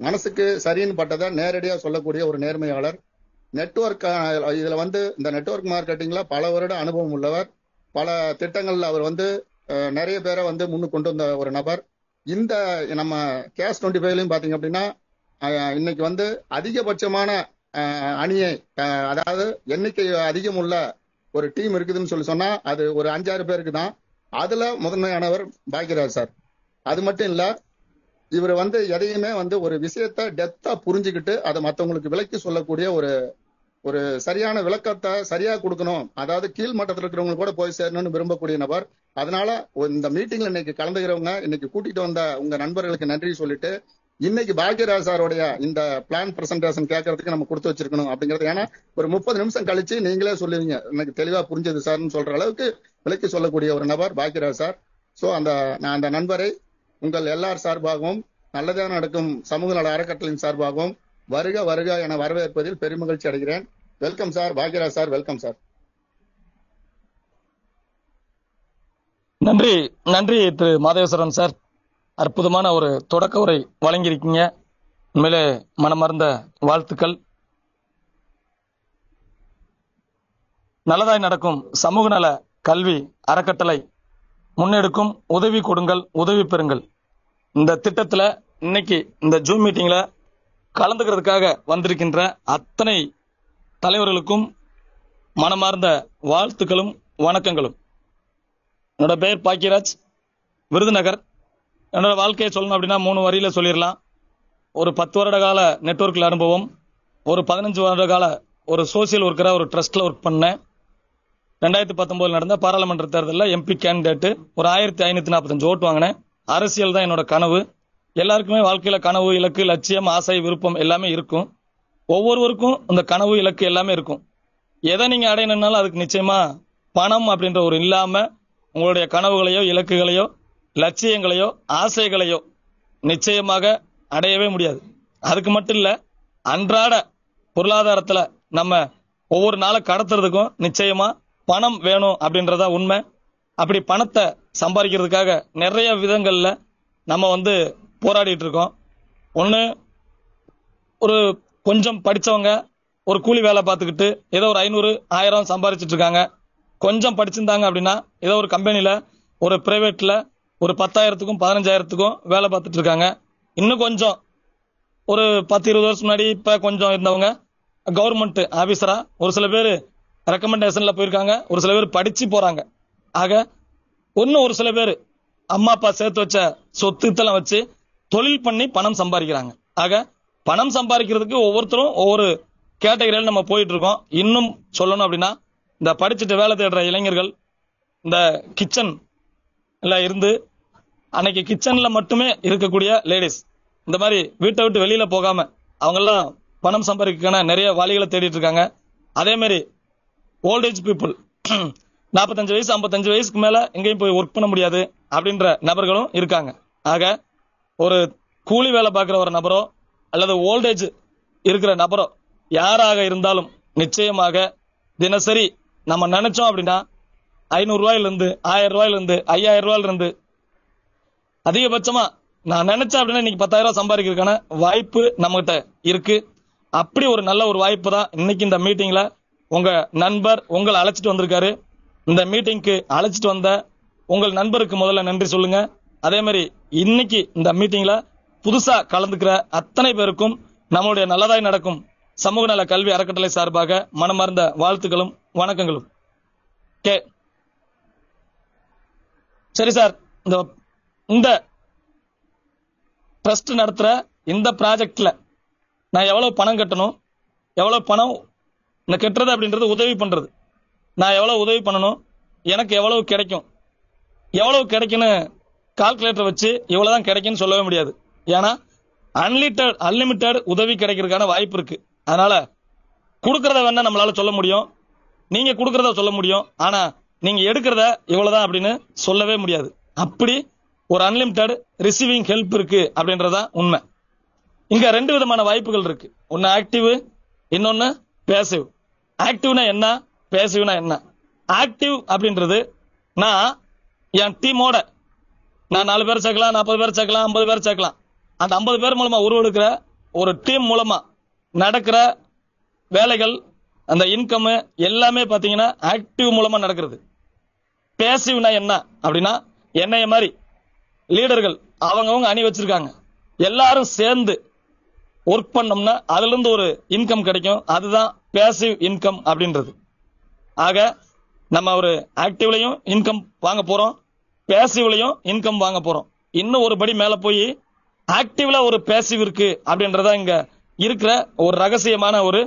மனசுக்கு சரின்னு பட்டதை நேரடியா சொல்லக்கூடிய ஒரு நேர்மையாளர். நெட்வொர்க் இதுல இந்த நெட்வொர்க் மார்க்கெட்டிங்ல பல வருட அனுபவம் உள்ளவர். பல திட்டங்கள்ல அவர் நிறைய பேரை முன்னுக்கு கொண்டு வந்த ஒரு நபர். இந்த நம்ம கேஸ் 25லயும் பாத்தீங்க அப்படின்னா இன்னைக்கு அதிகபட்சமான அணியை, அதாவது எண்ணிக்கை அதிகம் உள்ள ஒரு டீம் இருக்குதுன்னு சொன்னா அது ஒரு 5-6 பேருக்கு தான். அதுல முதன்மையானவர் பாக்யராஜ் சார். அது மட்டும் இல்ல, இவர் எதையுமே ஒரு விஷயத்த டெப்தா புரிஞ்சுக்கிட்டு அதை மற்றவங்களுக்கு விளக்கி சொல்லக்கூடிய ஒரு சரியான விளக்கத்தை சரியா கொடுக்கணும், அதாவது கீழ் மட்டத்தில் இருக்கிறவங்க கூட போய் சேரணும்னு விரும்பக்கூடிய நபர். அதனால இந்த மீட்டிங்ல இன்னைக்கு கலந்துக்கிறவங்க, இன்னைக்கு கூட்டிட்டு வந்த உங்க நண்பர்களுக்கு நன்றி சொல்லிட்டு, இன்னைக்கு பாக்யராஜ் சாரோடைய இந்த பிளான் பிரசன்டேஷன் கேட்கறதுக்கு நம்ம கொடுத்து வச்சிருக்கணும் அப்படிங்கிறது. ஏன்னா ஒரு 30 நிமிஷம் கழிச்சு நீங்களே சொல்லுவீங்க எனக்கு தெளிவா புரிஞ்சது சார்னு சொல்ற அளவுக்கு விளக்கி சொல்லக்கூடிய ஒரு நபர் பாக்யராஜ் சார். சோ நான் அந்த நண்பரை உங்கள் எல்லார் சார்பாகவும், நல்லதாக நடக்கும் சமூக நல அறக்கட்டளையின் சார்பாகவும் வருக வருக என வரவேற்பதில் பெருமகிழ்ச்சி அடைகிறேன். Welcome sir, Bhagyaraj sir, welcome sir. நன்றி நன்றி திரு மாதேஸ்வரன் சார். அற்புதமான ஒரு தொடக்க உரை வழங்கியிருக்கீங்க. உண்மையிலே மனமார்ந்த வாழ்த்துக்கள். நல்லதாய் நடக்கும் சமூக நல கல்வி அறக்கட்டளை முன்னெடுக்கும் உதவி கொடுங்கள், உதவி பெறுங்கள் இந்த திட்டத்துல இன்னைக்கு இந்த ஜூம் மீட்டிங்ல கலந்துக்கிறதுக்காக வந்திருக்கின்ற அத்தனை தலைவர்களுக்கும் மனமார்ந்த வாழ்த்துக்களும் வணக்கங்களும். என்னோட பெயர் பாக்யராஜ், விருதுநகர். என்னோட வாழ்க்கையை சொல்லணும் அப்படின்னா 3 வரியில சொல்லிடலாம். ஒரு 10 வருட கால நெட்வொர்க்ல அனுபவம், ஒரு 15 வருட கால ஒரு சோசியல் ஒர்க்கரா ஒரு ட்ரஸ்ட்ல ஒர்க் பண்ணேன். 2019 நடந்த பாராளுமன்ற தேர்தலில் எம்பி கேண்டிடேட், ஒரு 1545 ஓட்டு வாங்கினேன். அரசியல் தான் என்னோட கனவு. எல்லாருக்குமே வாழ்க்கையில கனவு, இலக்கு, லட்சியம், ஆசை, விருப்பம் எல்லாமே இருக்கும். ஒவ்வொருவருக்கும் இந்த கனவு, இலக்கு எல்லாமே இருக்கும். எதை நீங்க அடையணும்னாலும் அதுக்கு நிச்சயமா பணம் அப்படின்ற ஒரு இல்லாம உங்களுடைய கனவுகளையோ, இலக்குகளையோ, லட்சியங்களையோ, ஆசைகளையோ நிச்சயமாக அடையவே முடியாது. அதுக்கு மட்டும் இல்ல, அன்றாட பொருளாதாரத்துல நம்ம ஒவ்வொரு நாளை கடத்துறதுக்கும் நிச்சயமா பணம் வேணும் அப்படின்றதா உண்மை. அப்படி பணத்தை சம்பாதிக்கிறதுக்காக நிறைய விதங்கள்ல நம்ம போராடிட்டு இருக்கோம். ஒண்ணு, ஒரு கொஞ்சம் படிச்சவங்க ஒரு கூலி வேலை பார்த்துக்கிட்டு ஏதோ ஒரு 500, 1000 சம்பாதிச்சுட்டு இருக்காங்க. கொஞ்சம் படிச்சிருந்தாங்க அப்படின்னா ஏதோ ஒரு கம்பெனில, ஒரு பிரைவேட்ல ஒரு 10,000க்கும் 15,000க்கும் வேலை பார்த்துட்டு இருக்காங்க. இன்னும் கொஞ்சம் ஒரு 10-20 வருஷம் முன்னாடி இப்ப கொஞ்சம் இருந்தவங்க கவர்மெண்ட் ஆபீசரா, ஒரு சில பேர் ரெக்கமெண்டேஷன்ல போயிருக்காங்க, ஒரு சில பேர் படிச்சு போறாங்க. ஆக இன்னும் ஒரு சில பேர் அம்மா அப்பா சேர்த்து வச்ச சொத்துத்தெல்லாம் வச்சு தொழில் பண்ணி பணம் சம்பாதிக்கிறாங்க. ஆக பணம் சம்பாதிக்கிறதுக்கு ஒவ்வொருத்தரும் ஒவ்வொரு கேட்டகரியில் நம்ம போயிட்டு இருக்கோம். இன்னும் சொல்லணும் அப்படின்னா, இந்த படிச்சுட்டு வேலை தேடுற இளைஞர்கள் இந்த கிச்சன்ல இருந்து, அன்னைக்கு கிச்சன்ல மட்டுமே இருக்கக்கூடிய லேடிஸ், இந்த மாதிரி வீட்டை விட்டு வெளியில போகாம அவங்கெல்லாம் பணம் சம்பாதிக்கான நிறைய வழிகளை தேடிட்டு இருக்காங்க. அதே மாதிரி ஓல்டேஜ் பீப்புள் 45 வயசு 55 வயசுக்கு மேல எங்கேயும் போய் ஒர்க் பண்ண முடியாது அப்படின்ற நபர்களும் இருக்காங்க. ஆக ஒரு கூலி வேலை பார்க்கிற ஒரு நபரோ அல்லது ஓல்டேஜ் இருக்கிற நபரோ யாராக இருந்தாலும் நிச்சயமாக தினசரி நம்ம நினைச்சோம் அப்படின்னா 500 ரூபாயிலிருந்து 1000 ரூபாயிலிருந்து 5000 ரூபாயிலிருந்து அதிகபட்சமா நான் நினைச்சேன் அப்படின்னா இன்னைக்கு 10,000 ரூபாய் சம்பாதிக்கிறதுக்கான வாய்ப்பு நம்மகிட்ட இருக்கு. அப்படி ஒரு நல்ல ஒரு வாய்ப்பு தான் இன்னைக்கு இந்த மீட்டிங்ல உங்க நண்பர் உங்களை அழைச்சிட்டு வந்திருக்காரு. இந்த மீட்டிங்க்கு அழைச்சிட்டு வந்த உங்கள் நண்பருக்கு முதல்ல நன்றி சொல்லுங்க. அதே மாதிரி இன்னைக்கு இந்த மீட்டிங்ல புதுசா கலந்துக்கிற அத்தனை பேருக்கும் நம்மளுடைய நல்லதாய் நடக்கும் சமூக நல கல்வி அறக்கட்டளை சார்பாக மனமார்ந்த வாழ்த்துக்களும் வணக்கங்களும். சரி சார், இந்த ட்ரஸ்ட் நடத்துற இந்த ப்ராஜெக்ட்ல நான் எவ்வளவு பணம் கட்டணும், எவ்வளவு பணம் இந்த கட்டுறது அப்படின்றது உதவி பண்றது, நான் எவ்வளவு உதவி பண்ணணும், எனக்கு எவ்வளவு கிடைக்கும், எவ்வளவு கிடைக்குன்னு கால்குலேட்டர் வச்சு இவ்வளவுதான் கிடைக்குன்னு சொல்லவே முடியாது. ஏன்னா அன்லிமிட்டெட் உதவி கிடைக்கிறதுக்கான வாய்ப்பு இருக்கு. அதனால கொடுக்கறத வேணா நம்மளால சொல்ல முடியும், நீங்க கொடுக்கறத சொல்ல முடியும். ஆனா நீங்க எடுக்கிறத இவ்வளவுதான் அப்படின்னு சொல்லவே முடியாது. அப்படி ஒரு அன்லிமிட்டெட் ரிசீவிங் ஹெல்ப் இருக்கு அப்படின்றதா உண்மை. இங்க 2 விதமான வாய்ப்புகள் இருக்கு. ஒன்னு ஆக்டிவ், இன்னொன்னு பேசிவ். ஆக்டிவ்னா என்ன, பேசிவ்னா என்ன? ஆக்டிவ் அப்படின்றது நான் என் டீமோட நான் 4 பேர் சேர்க்கலாம், 40 பேர் சேர்க்கலாம், 50 பேர் சேர்க்கலாம். அந்த 50 பேர் மூலமா உருவெடுக்கிற ஒரு டீம் மூலமா நடக்கிற வேலைகள், அந்த இன்கம் எல்லாமே பாத்தீங்கன்னா ஆக்டிவ் மூலமா நடக்கிறது. பேசிவ்னா என்ன அப்படின்னா, என்னைய மாதிரி லீடர்கள் அவங்கவுங்க அணி வச்சிருக்காங்க, எல்லாரும் சேர்ந்து ஒர்க் பண்ணோம்னா அதுல இருந்து ஒரு இன்கம் கிடைக்கும். அதுதான் பேசிவ் இன்கம் அப்படின்றது. ஆக நம்ம ஒரு ஆக்டிவ்லயும் இன்கம் வாங்க போறோம், பேசிவ்லயும் இன்கம் வாங்க போறோம். இன்னும் ஒரு படி மேல போய் ஆக்டிவ்ல ஒரு பேசிவ் இருக்கு அப்படின்றத இங்க இருக்கிற ஒரு ரகசியமான ஒரு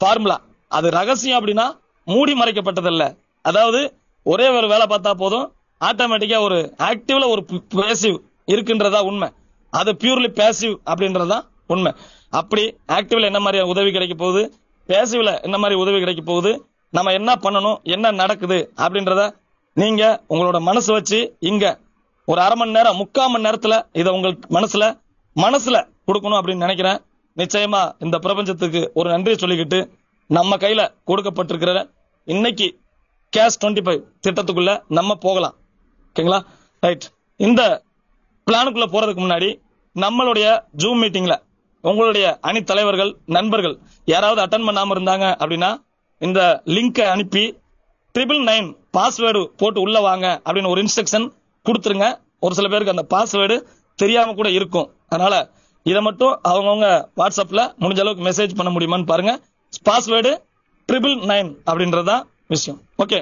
ஃபார்முலா. அது ரகசியம் அப்படின்னா மூடி மறைக்கப்பட்டதல்ல. அதாவது ஒரே ஒரு வேலை பார்த்தா போதும், ஆட்டோமேட்டிக்கா ஒரு ஆக்டிவ்ல ஒரு பேசிவ் இருக்குன்றதா உண்மை. அது பியூர்லி பேசிவ் அப்படின்றதா உண்மை. அப்படி ஆக்டிவ்ல என்ன மாதிரி உதவி கிடைக்க போகுது, பேசிவ்ல என்ன மாதிரி உதவி கிடைக்க போகுது, நம்ம என்ன பண்ணணும், என்ன நடக்குது அப்படின்றத நீங்க உங்களோட மனசு வச்சு இங்க ஒரு அரை மணி நேரம் 3/4 மணி நேரத்துல இதை உங்களுக்கு மனசுல கொடுக்கணும் அப்படின்னு நினைக்கிறேன். நிச்சயமா இந்த பிரபஞ்சத்துக்கு ஒரு நன்றி சொல்லிக்கிட்டு நம்ம கையில கொடுக்கப்பட்டிருக்கிற இன்னைக்கு கேஷ் 25 திட்டத்துக்குள்ள நம்ம போகலாம். ஓகேங்களா? ரைட். இந்த பிளானுக்குள்ள போறதுக்கு முன்னாடி நம்மளுடைய ஜூம் மீட்டிங்ல உங்களுடைய அணி தலைவர்கள், நண்பர்கள் யாராவது அட்டன் பண்ணாம இருந்தாங்க அப்படின்னா இந்த லிங்கை அனுப்பி 999 பாஸ்வேர்டு போட்டு உள்ள வாங்க அப்படின்னு ஒரு இன்ஸ்ட்ரக்ஷன் கொடுத்துருங்க. ஒரு சில பேருக்கு அந்த பாஸ்வேர்டு தெரியாம கூட இருக்கும். அதனால இதை மட்டும் அவங்கவுங்க வாட்ஸ்அப்ல முடிஞ்ச அளவுக்கு மெசேஜ் பண்ண முடியுமான்னு பாருங்க. பாஸ்வேர்டு 999 அப்படின்றதான் விஷயம். Okay,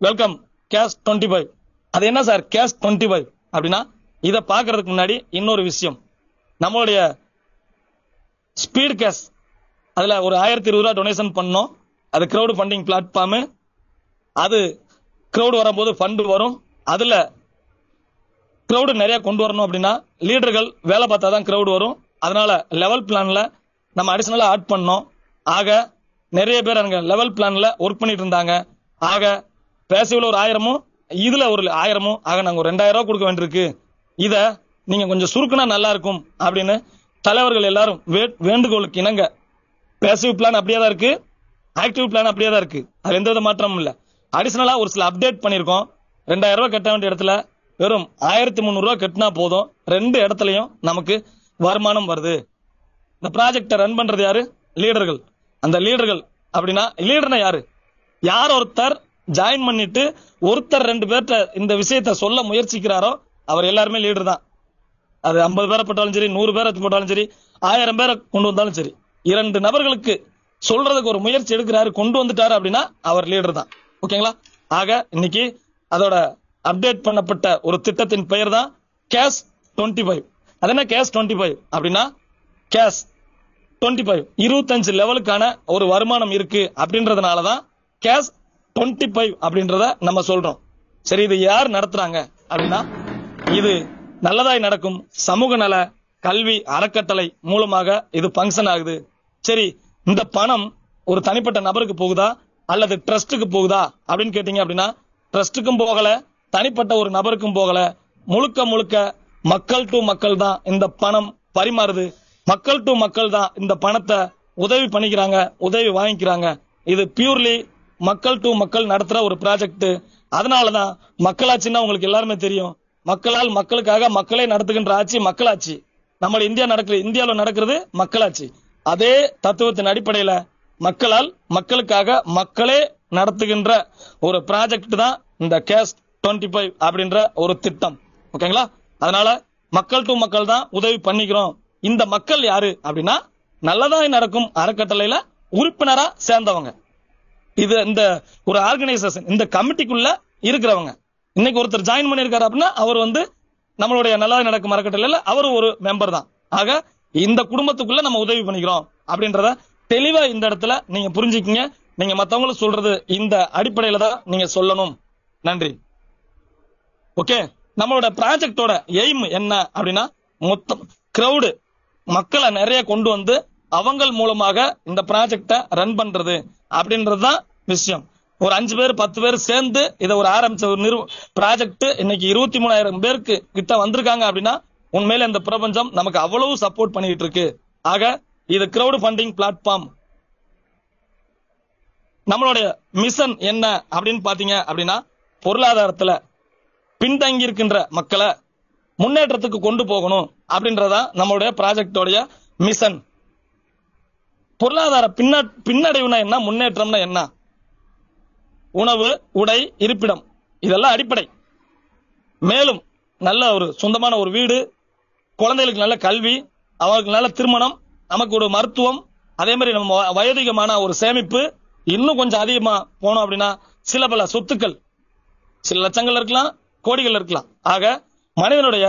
welcome cash 25. அது என்ன சார் கேஷ் 25 அப்படின்னா, இதை பாக்குறதுக்கு முன்னாடி இன்னொரு விஷயம். நம்மளுடைய ஸ்பீட் கேஷ் அதுல ஒரு 1020 ரூபாய் டொனேஷன் பண்ணோம். அது கிரௌட் ஃபண்டிங் பிளாட்ஃபார்ம். அது கிரௌட் வரும்போது ஃபண்ட் வரும். அதுல கிரௌடு நிறைய கொண்டு வரணும் அப்படின்னா லீடர்கள் வேலை பார்த்தா தான் கிரௌட் வரும். அதனால லெவல் பிளான்ல நம்ம அடிஷனலா ஆட் பண்ணோம். ஆக நிறைய பேர் அங்க லெவல் பிளான்ல ஒர்க் பண்ணிட்டு இருந்தாங்க. ஆக பேசிவ்ல ஒரு 1000மும் இதுல ஒரு 1000மும், ஆக நாங்க ஒரு 2000 ரூபாய் கொடுக்க வேண்டியிருக்கு. இத நீங்க கொஞ்சம் சுருக்குனா நல்லா இருக்கும் அப்படின்னு தலைவர்கள் எல்லாரும் வேண்டுகோளுக்கு இணங்க பேசிவ் பிளான் அப்படியே தான் இருக்கு, ஆக்டிவ் பிளான் அப்படியே தான் இருக்கு. அது எந்த வித மாற்றமும் இல்ல. அடிஷனலா ஒரு சில அப்டேட் பண்ணிருக்கோம். 2000 ரூபாய் கட்ட வேண்டிய இடத்துல வெறும் 1300 ரூபாய் கட்டினா போதும். 2 இடத்துலயும் நமக்கு வருமானம் வருது. இந்த ப்ராஜெக்டை ரன் பண்றது யாரு? லீடர்கள். அந்த லீடர்கள் அப்படின்னா லீடர்னா யாரு? யார் ஒருத்தர் ஜாயின் பண்ணிட்டு ஒருத்தர் 2 பேர்ட்ட இந்த விஷயத்த சொல்ல முயற்சிக்கிறாரோ அவர் எல்லாருமே லீடர் தான். அது 50 பேரை போட்டாலும் சரி, 100 பேரை போட்டாலும் சரி, 1000 பேரை கொண்டு வந்தாலும் சரி, 2 நபர்களுக்கு சொல்றதுக்கு ஒரு முயற்சி எடுக்கிறாரு, கொண்டு வந்துட்டாரு அப்படின்னா அவர் லீடர் தான். ஓகேங்களா? ஆக இன்னைக்கு அதோட அப்டேட் பண்ணப்பட்ட ஒரு திட்டத்தின் பெயர் தான் கேஷ் 25. அது என்ன கேஷ் 25 அப்படின்னா, கேஷ் 25 25 லெவலுக்கான ஒரு வருமானம் இருக்கு அப்படின்றதுனாலதான் கேஷ் 25 அப்படின்றத நம்ம சொல்றோம். சரி, இது யார் நடத்துறாங்க அப்படின்னா, இது நல்லதாய் நடக்கும் சமூக நல கல்வி அறக்கட்டளை மூலமாக இது பங்கன் ஆகுது. சரி, இந்த பணம் ஒரு தனிப்பட்ட நபருக்கு போகுதா அல்லது ட்ரஸ்டுக்கு போகுதா அப்படின்னு கேட்டீங்க அப்படின்னா, ட்ரஸ்டுக்கும் போகல, தனிப்பட்ட ஒரு நபருக்கும் போகல, முழுக்க முழுக்க மக்கள் டு மக்கள் தான் இந்த பணம் பரிமாறுது. மக்கள் டு மக்கள் தான் இந்த பணத்தை உதவி பண்ணிக்கிறாங்க, உதவி வாங்கிக்கிறாங்க. இது பியூர்லி மக்கள் டு மக்கள் நடத்துற ஒரு ப்ராஜெக்ட். அதனாலதான் மக்களாட்சின்னா உங்களுக்கு எல்லாருமே தெரியும். மக்களால் மக்களுக்காக மக்களே நடத்துகின்ற ஆட்சி மக்களாட்சி. நம்ம இந்தியாவில் நடக்கிறது மக்களாட்சி. அதே தத்துவத்தின் அடிப்படையில மக்களால் மக்களுக்காக மக்களே நடத்துகின்ற ஒரு ப்ராஜெக்ட் தான் இந்த கேஷ் 25 அப்படின்ற ஒரு திட்டம். ஓகேங்களா? அதனால மக்கள் டு மக்கள் தான் உதவி பண்ணிக்கிறோம். இந்த மக்கள் யாரு அப்படின்னா, நல்லதாய் நடக்கும் அறக்கட்டளையில உறுப்பினரா சேர்ந்தவங்க. இது இந்த ஒரு ஆர்கனைசேஷன், இந்த கமிட்டிக்குள்ள இருக்கிறவங்க. இன்னைக்கு ஒருத்தர் ஜாயின் பண்ணிருக்காரு அப்படின்னா அவர் நம்மளுடைய நல்லதாய் நடக்கும் அறக்கட்டளையில அவர் ஒரு மெம்பர் தான். ஆக இந்த குடும்பத்துக்குள்ள நம்ம உதவி பண்ணிக்கிறோம் அப்படின்றத தெளிவா இந்த இடத்துல நீங்க புரிஞ்சுக்கீங்க. நீங்க மத்தவங்களுக்கு சொல்றது இந்த அடிப்படையில தான் நீங்க சொல்லணும். நன்றி. ஓகே, நம்மளோட ப்ராஜெக்டோட எய்ம் என்ன அப்படின்னா, மொத்தம் கிரௌடு மக்களை நிறைய கொண்டு வந்து அவங்க மூலமாக இந்த ப்ராஜெக்ட ரன் பண்றது அப்படின்றதுதான் விஷயம். ஒரு 5 பேர் 10 பேர் சேர்ந்து இதை ஒரு ஆரம்பிச்ச ஒரு ப்ராஜெக்ட் இன்னைக்கு 23,000 பேருக்கு கிட்ட வந்திருக்காங்க அப்படின்னா உண்மையில இந்த பிரபஞ்சம் நமக்கு அவ்வளவு சப்போர்ட் பண்ணிட்டு இருக்கு. ஆக இது கிரௌட் ஃபண்டிங் பிளாட்ஃபார்ம். நம்மளுடைய மிஷன் என்ன அப்படின்னு பாத்தீங்க அப்படின்னா, பொருளாதாரத்துல பின்தங்கி இருக்கின்ற மக்களை முன்னேற்றத்துக்கு கொண்டு போகணும் அப்படின்றதா நம்மளுடைய ப்ராஜெக்டோடைய மிஷன். பொருளாதார பின்னடைவுனா என்ன, முன்னேற்றம்னா என்ன? உணவு, உடை, இருப்பிடம் இதெல்லாம் அடிப்படை. மேலும் நல்ல ஒரு சொந்தமான ஒரு வீடு, குழந்தைகளுக்கு நல்ல கல்வி, அவர்களுக்கு நல்ல திருமணம், நமக்கு ஒரு மருத்துவம், அதே மாதிரி நம்ம வயோதிகமான ஒரு சேமிப்பு, இன்னும் கொஞ்சம் அதிகமா போனோம் அப்படின்னா சில பல சொத்துக்கள், சில லட்சங்கள் இருக்கலாம், கோடிகள் இருக்கலாம். ஆக மனிதனுடைய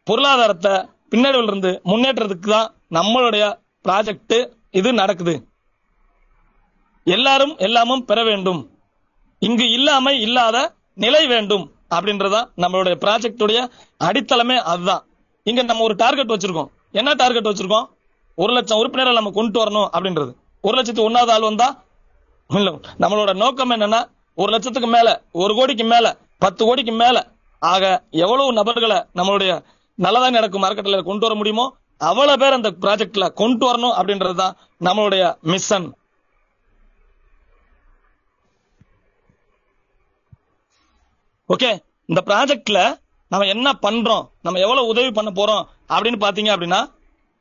பொருளாதாரத்தை பின்னடைவில் இருந்து முன்னேற்றத்துக்கு தான் நம்மளுடைய ப்ராஜெக்ட் இது நடக்குது. எல்லாரும் எல்லாமும் பெற வேண்டும், இங்கு இல்லாம இல்லாத நிலை வேண்டும் அப்படின்றதா நம்மளுடைய ப்ராஜெக்டுடைய அடித்தளமே. அதுதான். இங்க நம்ம ஒரு டார்கெட் வச்சிருக்கோம். என்ன டார்கெட் வச்சிருக்கோம்? 1,00,000 உறுப்பினர்கள் நம்ம கொண்டு வரணும் அப்படின்றது. 1,00,001வது ஆள் வந்தா இல்ல, நம்மளோட நோக்கம் என்னன்னா 1,00,000க்கு மேல, 1 கோடிக்கு மேல, 10 கோடிக்கு மேல. ஆக எவ்வளவு நபர்களை நம்மளுடைய நல்லதா நடக்கும் அறக்கட்டளையில கொண்டு வர முடியுமோ அவ்வளவு பேர் அந்த ப்ராஜெக்ட்ல கொண்டு வரணும் அப்படின்றதுதான் நம்மளுடைய மிஷன். ஓகே, இந்த ப்ராஜெக்ட்ல நம்ம என்ன பண்றோம், நம்ம எவ்வளவு உதவி பண்ண போறோம் அப்படின்னு பாத்தீங்க அப்படின்னா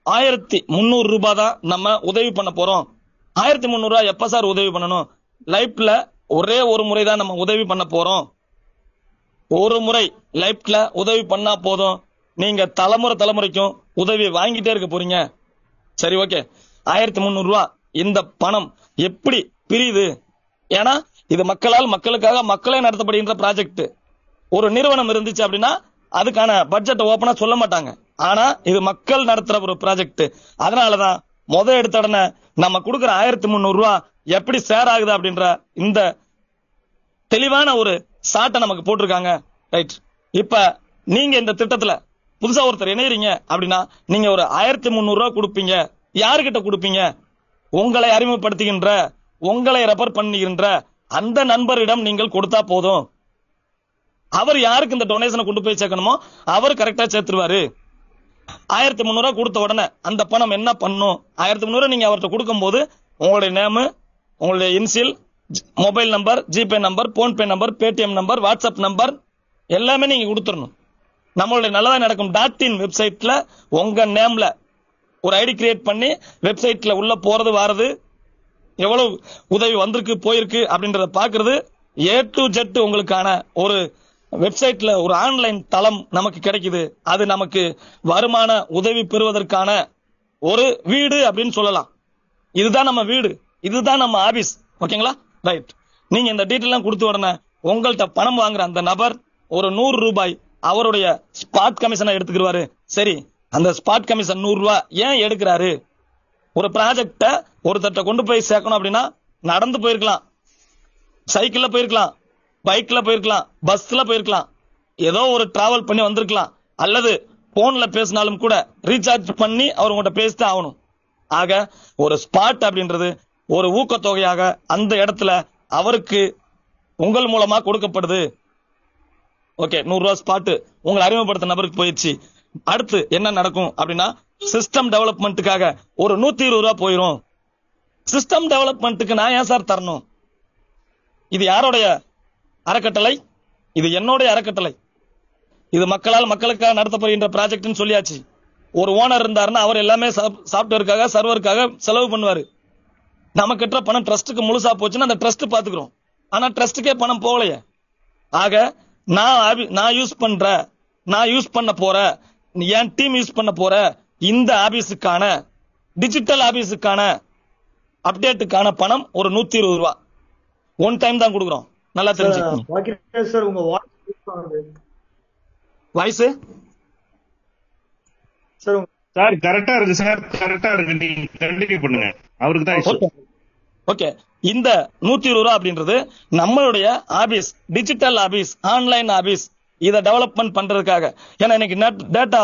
1,300 ரூபாய் தான் நம்ம உதவி பண்ண போறோம். 1,300 ரூபாய் எப்ப சார் உதவி பண்ணணும்? லைஃப்ல ஒரே ஒரு முறை தான் நம்ம உதவி பண்ண போறோம். ஒரு முறை லைஃப்ல உதவி பண்ணா போதும், நீங்க தலைமுறைக்கும் உதவி வாங்கிட்டே இருக்க போறீங்க. சரி, ஓகே. 1,300 ரூபாய் இந்த பணம் எப்படி பிரியுது? ஏன்னா இது மக்களால் மக்களுக்காக மக்களே நடத்தப்படுகின்ற ப்ராஜெக்ட். ஒரு நிறுவனம் இருந்துச்சு அப்படின்னா அதுக்கான பட்ஜெட் ஓபனா சொல்ல மாட்டாங்க. ஆனா இது மக்கள் நடத்துற ஒரு ப்ராஜெக்ட். அதனாலதான் எடுத்த உடனே நம்ம கொடுக்கிற 1,300 ரூபாய் எப்படி ஷேர் ஆகுது அப்படின்ற இந்த தெளிவான ஒரு சாட்டை நமக்கு போட்டிருக்காங்க. ரைட். இப்ப நீங்க இந்த திட்டத்துல புதுசா ஒருத்தர் இணையறீங்க அப்படின்னா நீங்க ஒரு 1,300 ரூபாய் கொடுப்பீங்க. யாருகிட்ட கொடுப்பீங்க? உங்களை அறிமுகப்படுத்துகின்ற, உங்களை ரெஃபர் பண்ணுகின்ற அந்த நண்பரிடம் நீங்கள் கொடுத்தா போதும். அவர் யாருக்கு இந்த டொனேஷனை கொண்டு போய் சேர்க்கணுமோ அவர் கரெக்டா சேர்த்துருவாரு. 1,300 ரூபாய் கொடுத்த உடனே அந்த பணம் என்ன பண்ணும்? 1,300 நீங்க அவர்கிட்ட கொடுக்கும் போது உங்களுடைய நேம், உங்களுடைய initial, mobile number, GPay number, PhonePe number, Paytm number, WhatsApp number எல்லாமே நீங்க கொடுத்துடணும். நம்மளுடைய நல்லதா நடக்கும் .in வெப்சைட்ல உங்க நேம்ல ஒரு ஐடி கிரியேட் பண்ணி வெப்சைட்ல உள்ள போறது வாரது, எவ்வளவு உதவி வந்திருக்கு போயிருக்கு அப்படின்றத பாக்குறது, A to Z உங்களுக்கான ஒரு வெப்சைட்ல ஒரு ஆன்லைன் தளம் நமக்கு கிடைக்குது. அது நமக்கு வருமான உதவி பெறுவதற்கான ஒரு வீடு அப்படின்னு சொல்லலாம். இதுதான் நம்ம வீடு, இதுதான் நம்ம ஆபீஸ். ஓகேங்களா? ரைட். நீங்க இந்த டீட்டெயில் கொடுத்த உடனே உங்கள்கிட்ட பணம் வாங்குற அந்த நபர் ஒரு 100 ரூபாய் அவருடைய ஸ்பாட் கமிஷனை எடுத்துக்கிறாரு. சரி, அந்த ஸ்பாட் கமிஷன் 100 ரூபாய் ஏன் எடுக்கிறாரு? ஒரு ப்ராஜெக்ட ஒருத்தட்ட கொண்டு போய் சேர்க்கணும் அப்படின்னா நடந்து போயிருக்கலாம், சைக்கிள்ல போயிருக்கலாம், பைக்ல போயிருக்கலாம், பஸ்ல போயிருக்கலாம், ஏதோ ஒரு டிராவல் பண்ணி வந்திருக்கலாம், அல்லது போன்ல பேசினாலும் கூட ரீசார்ஜ் பண்ணி அவர் உங்கள்கிட்ட பேசிதான் ஆகணும். ஆக ஒரு ஸ்பாட் அப்படின்றது ஒரு ஊக்கத்தொகையாக அந்த இடத்துல அவருக்கு உங்கள் மூலமா கொடுக்கப்படுது. ஓகே, 100 ரூபாய் ஸ்பாட் உங்களை அறிமுகப்படுத்த நபருக்கு போயிடுச்சு. அடுத்து என்ன நடக்கும் அப்படின்னா சிஸ்டம் டெவலப்மெண்ட்டுக்காக ஒரு 120 ரூபாய் போயிடும். சிஸ்டம் டெவலப்மெண்ட்டுக்கு நான் ஏன் சார் தரணும்? இது யாருடைய அறக்கட்டளை? இது என்னுடைய அறக்கட்டளை. இது மக்களால் மக்களுக்காக நடத்தப்படுகின்ற ப்ராஜெக்ட்னு சொல்லியாச்சு. ஒரு ஓனர் இருந்தாருன்னா அவர் எல்லாமே சாப்ட்வேருக்காக, சர்வருக்காக செலவு பண்ணுவாரு. நம்ம கிட்ட பணம் ட்ரஸ்ட்டுக்கு முழுசா போச்சுன்னா அந்த ட்ரஸ்ட் பாத்துக்கிறோம். ஆனா ட்ரஸ்ட்டுக்கே பணம் போகலையே. ஆக நான் யூஸ் பண்ண போற, என் டீம் யூஸ் பண்ண போற இந்த ஆபீஸுக்கான டிஜிட்டல் ஆபீஸுக்கான அப்டேட்டுக்கான பணம் ஒரு 120 ரூபாய் ஒன் டைம் தான் கொடுக்குறோம். நல்லா தெரிஞ்சுக்கணும். சார் உங்க வாய்ஸ் சார் கரெக்டா இருக்கு சார், கரெக்டா இருக்கு. நீங்க கண்டினியூ பண்ணுங்க. அவருக்கு தான். ஓகே, இந்த 120 ரூபாய் அப்படின்றது நம்மளுடைய office, digital office, online office, இதை டெவலப்மெண்ட் பண்றதுக்காக. ஏன்னா இன்னைக்கு டேட்டா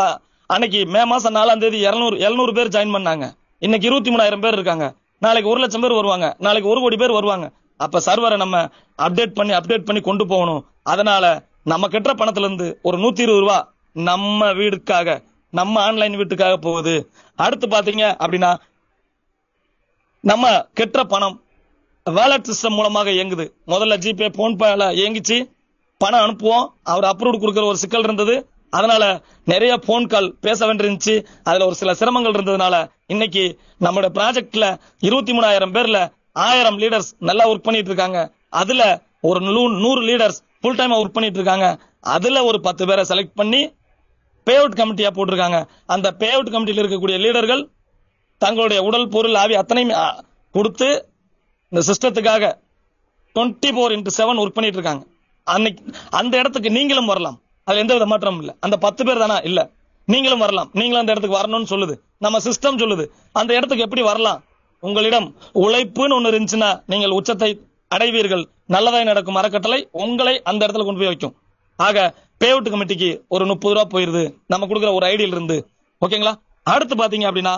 அன்னைக்கு மே மாசம் 4ஆம் தேதி 700 பேர் ஜாயின் பண்ணாங்க. இன்னைக்கு 23,000 பேர் இருக்காங்க. நாளைக்கு 1,00,000 பேர் வருவாங்க, நாளைக்கு 1 கோடி பேர் வருவாங்க. அப்ப சர்வரை நம்ம அப்டேட் பண்ணி கொண்டு போகணும். அதனால நம்ம கெட்ட பணத்துல இருந்து ஒரு 120 ரூபாய் நம்ம வீடுக்காக, நம்ம ஆன்லைன் வீட்டுக்காக போகுது. அடுத்து பாத்தீங்க அப்படின்னா நம்ம கெட்ட பணம் வாலெட் சிஸ்டம் மூலமாக இயங்குது. முதல்ல ஜிபே, போன்பேல இயங்கிச்சு, பணம் அனுப்புவோம், அவர் அப்ரூவ் கொடுக்கிற ஒரு சிக்கல் இருந்தது. அதனால நிறைய போன் கால் பேச வேண்டியிருந்துச்சு. அதுல ஒரு சில சிரமங்கள் இருந்ததுனால இன்னைக்கு நம்மளோட ப்ராஜெக்ட்ல 23,000 பேர்ல 1000 லீடர்ஸ் நல்லா ஒர்க் பண்ணிட்டு இருக்காங்க. அதுல ஒரு 100 லீடர்ஸ் ஃபுல் டைம் ஒர்க் பண்ணிட்டு இருக்காங்க. அதுல ஒரு 10 பேரை செலக்ட் பண்ணி பே அவுட் கமிட்டியா போட்டிருக்காங்க. அந்த பே அவுட் கமிட்டியில் இருக்கக்கூடிய லீடர்கள் தங்களுடைய உடல் பொருள் ஆவி அத்தனையும் கொடுத்து இந்த சிஸ்டத்துக்காக 24x7 ஒர்க் பண்ணிட்டு இருக்காங்க. அன்னைக்கு அந்த இடத்துக்கு நீங்களும் வரலாம். அதுல எந்த வித மாற்றமும் இல்ல. அந்த 10 பேர் தானா இல்ல, நீங்களும் வரலாம். நீங்களும் அந்த இடத்துக்கு வரணும்னு சொல்லுது நம்ம சிஸ்டம் சொல்லுது. அந்த இடத்துக்கு எப்படி வரலாம்? உங்களிடம் உழைப்புன்னு ஒண்ணு இருந்துச்சுன்னா நீங்கள் உச்சத்தை அடைவீர்கள். நல்லதாய் நடக்கும் அறக்கட்டளை உங்களை அந்த இடத்துல கொண்டு போய் வைக்கும். ஆக பே அவுட் கமிட்டிக்கு ஒரு 30 ரூபா போயிருது நம்ம கொடுக்குற ஒரு ஐடியில இருந்து. ஓகேங்களா? அடுத்து பாத்தீங்க அப்படின்னா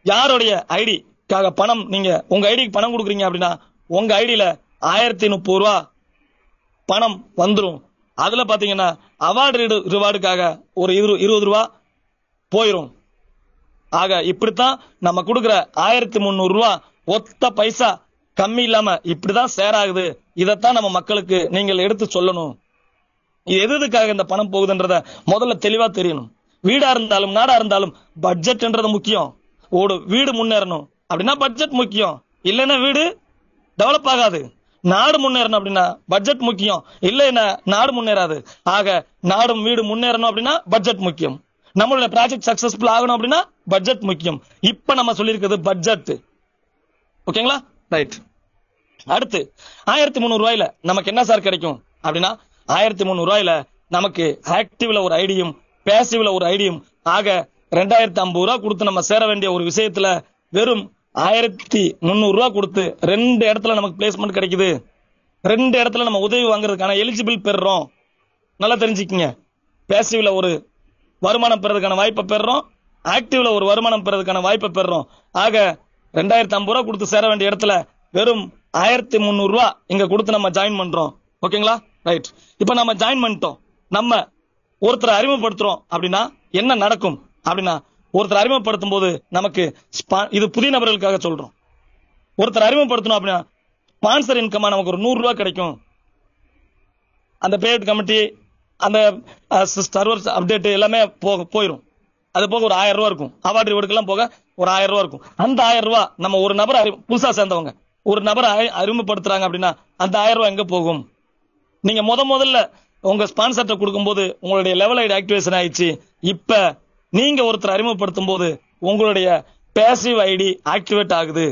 யாருடைய ஐடிக்காக பணம், நீங்க உங்க ஐடிக்கு பணம் கொடுக்குறீங்க அப்படின்னா உங்க ஐடியில 1030 ரூபா பணம் வந்துரும். அதுல பாத்தீங்கன்னா அவார்டு ரிவார்டுக்காக ஒரு 20 ரூபா போயிரும். ஆக இப்படித்தான் நம்ம கொடுக்கிற 1300 ரூபா ஒத்த பைசா கம்மி இல்லாம இப்படிதான் ஷேர் ஆகுது. இதத்தான் நம்ம மக்களுக்கு நீங்கள் எடுத்து சொல்லணும். இது எதுக்காக இந்த பணம் போகுதுன்றத முதல்ல தெளிவா தெரியணும். வீடா இருந்தாலும் நாடா இருந்தாலும் பட்ஜெட்ன்றது முக்கியம். வீடு முன்னேறணும் அப்படின்னா பட்ஜெட் முக்கியம். இல்லைன்னா வீடு டெவலப் ஆகாது. நாடு முன்னேறணும் அப்படின்னா பட்ஜெட் முக்கியம். இல்லைன்னா நாடு முன்னேறாது. ஆக நாடும் வீடு முன்னேறணும் அப்படின்னா பட்ஜெட் முக்கியம். நம்மளுடைய ப்ராஜெக்ட் சக்சஸ்ஃபுல் ஆகணும் அப்படின்னா பட்ஜெட் முக்கியம். இப்ப நம்ம சொல்லியிருக்கிறது பட்ஜெட். ஓகேங்களா? ரைட். அடுத்து 1300 ரூபாயில நமக்கு என்ன சார் கிடைக்கும் அப்படின்னா 1300 ரூபாயில நமக்கு ஆக்டிவ்ல ஒரு ஐடியும் பேசிவ்ல ஒரு ஐடியும் ஆக 2050 ரூபாய் கொடுத்து நம்ம சேர வேண்டிய ஒரு விஷயத்துல வெறும் 1300 ரூபாய் கொடுத்து 2 இடத்துல நமக்கு பிளேஸ்மெண்ட் கிடைக்குது. 2 இடத்துல நம்ம உதவி வாங்குறதுக்கான எலிஜிபிள் பெறுறோம். நல்லா தெரிஞ்சுக்கங்க. பேசிவ்ல ஒரு வருமானம் பெறதுக்கான வாய்ப்பை பெறுறோம், ஆக்டிவ்ல ஒரு வருமானம் பெறதுக்கான வாய்ப்பை பெறுறோம். ஆக 2050 ரூபாய் கொடுத்து சேர வேண்டிய இடத்துல வெறும் 1300 ரூபாய் இங்க கொடுத்து நம்ம ஜாயின் பண்றோம். ஓகேங்களா? ரைட். இப்ப நம்ம ஜாயின் பண்ணிட்டோம். நம்ம ஒருத்தரை அறிமுகப்படுத்துறோம் அப்படின்னா என்ன நடக்கும் அப்படின்னா ஒருத்தர் அறிமுகப்படுத்தும் போது நமக்கு இது புதிய நபர்களுக்காக சொல்றோம். ஒருத்தர் அறிமுகப்படுத்தணும் அப்படின்னா ஸ்பான்சர் இன்கமா நமக்கு ஒரு 100 ரூபாய் கிடைக்கும். அந்த பேட் கமிட்டி அந்த சர்வர் அப்டேட் எல்லாமே போயிடும். அது போக ஒரு 1000 ரூபாய் இருக்கும். அவார்டு ரிவார்டுக்கெல்லாம் போக ஒரு 1000 ரூபாய் இருக்கும். அந்த 1000 ரூபாய் நம்ம ஒரு நபர் புதுசா சேர்ந்தவங்க ஒரு நபர் அறிமுகப்படுத்துறாங்க அப்படின்னா அந்த 1000 ரூபாய் எங்க போகும்? நீங்க முதல்ல உங்க ஸ்பான்சர்ட்ட கொடுக்கும்போது உங்களுடைய லெவல் ஐடி ஆக்டிவேஷன் ஆயிடுச்சு. இப்ப நீங்க ஒருத்தர் அறிமுகப்படுத்தும் போது உங்களுடைய பேசிவ் ஐடி ஆக்டிவேட் ஆகுது.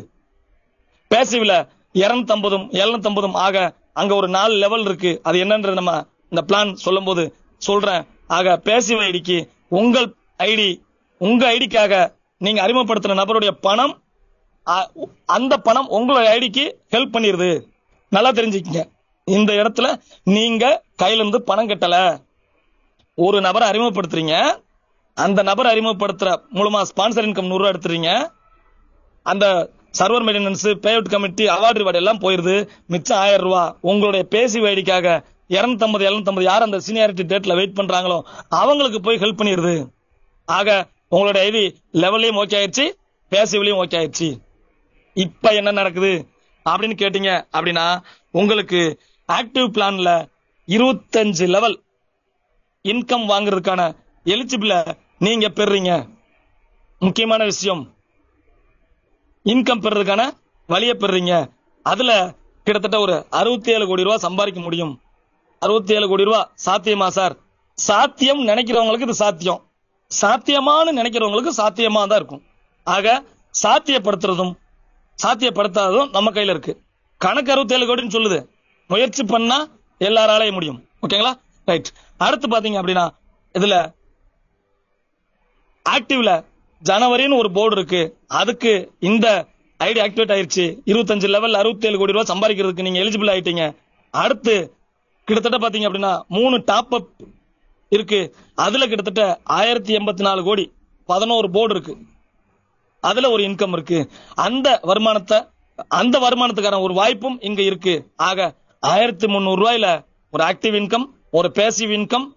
பேசிவ்ல 250 750 ஆக அங்க ஒரு 4 லெவல் இருக்கு. அது என்னன்றது நம்ம இந்த பிளான் சொல்லும் போது சொல்றேன். ஆக பேசிவ் ஐடிக்கு உங்க ஐடிக்காக நீங்க அறிமுகப்படுத்தின நபருடைய பணம், அந்த பணம் உங்களுடைய ஐடிக்கு ஹெல்ப் பண்ணிருது. நல்லா தெரிஞ்சுக்கங்க. இந்த இடத்துல நீங்க கையில இருந்து பணம் கட்டல. ஒரு நபரை அறிமுகப்படுத்துறீங்க, அந்த நபர் அறிமுகப்படுத்துற மூலமா ஸ்பான்சர் இன்கம் 100 ரூபாய் எடுத்துறீங்க. அந்த server maintenance, pay out committee, award reward எல்லாம் போயிருது. மிச்சம் 1000 ரூபாய் உங்களுடைய பேசிவ் ஐடிக்காக 250 750 யார் அந்த சீனியாரிட்டி டேட்ல வெயிட் பண்றாங்களோ அவங்களுக்கு போய் ஹெல்ப் பண்ணிருது. ஆக உங்களுடைய ஐடி லெவல்லையும் ஓகே ஆயிடுச்சு, பேசிவ்லயும் ஓகே ஆயிடுச்சு. இப்ப என்ன நடக்குது அப்படின்னு கேட்டீங்க அப்படின்னா உங்களுக்கு ஆக்டிவ் பிளான்ல 25 லெவல் இன்கம் வாங்குறதுக்கான எலிஜிபிள நீங்க பெறுறீங்க. முக்கியமான விஷயம், இன்கம் பெறதுக்கான வழியை பெறுறீங்க. அதுல கிட்டத்தட்ட ஒரு 67 கோடி ரூபாய் சம்பாதிக்க முடியும். 67 கோடி ரூபாய் சாத்தியமா சார்? சாத்தியம் நினைக்கிறவங்களுக்கு இது சாத்தியம், சாத்தியமானு நினைக்கிறவங்களுக்கு சாத்தியமா தான் இருக்கும். ஆக சாத்தியப்படுத்துறதும் சாத்தியப்படுத்தாததும் நம்ம கையில இருக்கு. கணக்கு 67 கோடின்னு சொல்லுது. முயற்சி பண்ணா எல்லாராலையும் முடியும். ஓகேங்களா? ரைட். அடுத்து பாத்தீங்க அப்படின்னா இதுல ஆக்டிவ்ல ஜனவரின்னு ஒரு போர்டு இருக்கு. அதுக்கு இந்த ஐடி ஆக்டிவேட் ஆயிருச்சு. 25 லெவல் 67 கோடி ரூபாய் சம்பாதிக்கிறதுக்கு நீங்க எலிஜிபிள் ஆயிட்டீங்க. அடுத்து கிட்டத்தட்ட பாத்தீங்க அப்படின்னா 3 டாப் அப் இருக்கு. அதுல கிட்டத்தட்ட 1084 கோடி 11 போர்டு இருக்கு. அதுல ஒரு இன்கம் இருக்கு. அந்த வருமானத்துக்கான ஒரு வாய்ப்பும் இங்க இருக்கு. ஆக 1300 ரூபாயில ஒரு ஆக்டிவ் இன்கம், ஒரு பேசிவ் இன்கம்,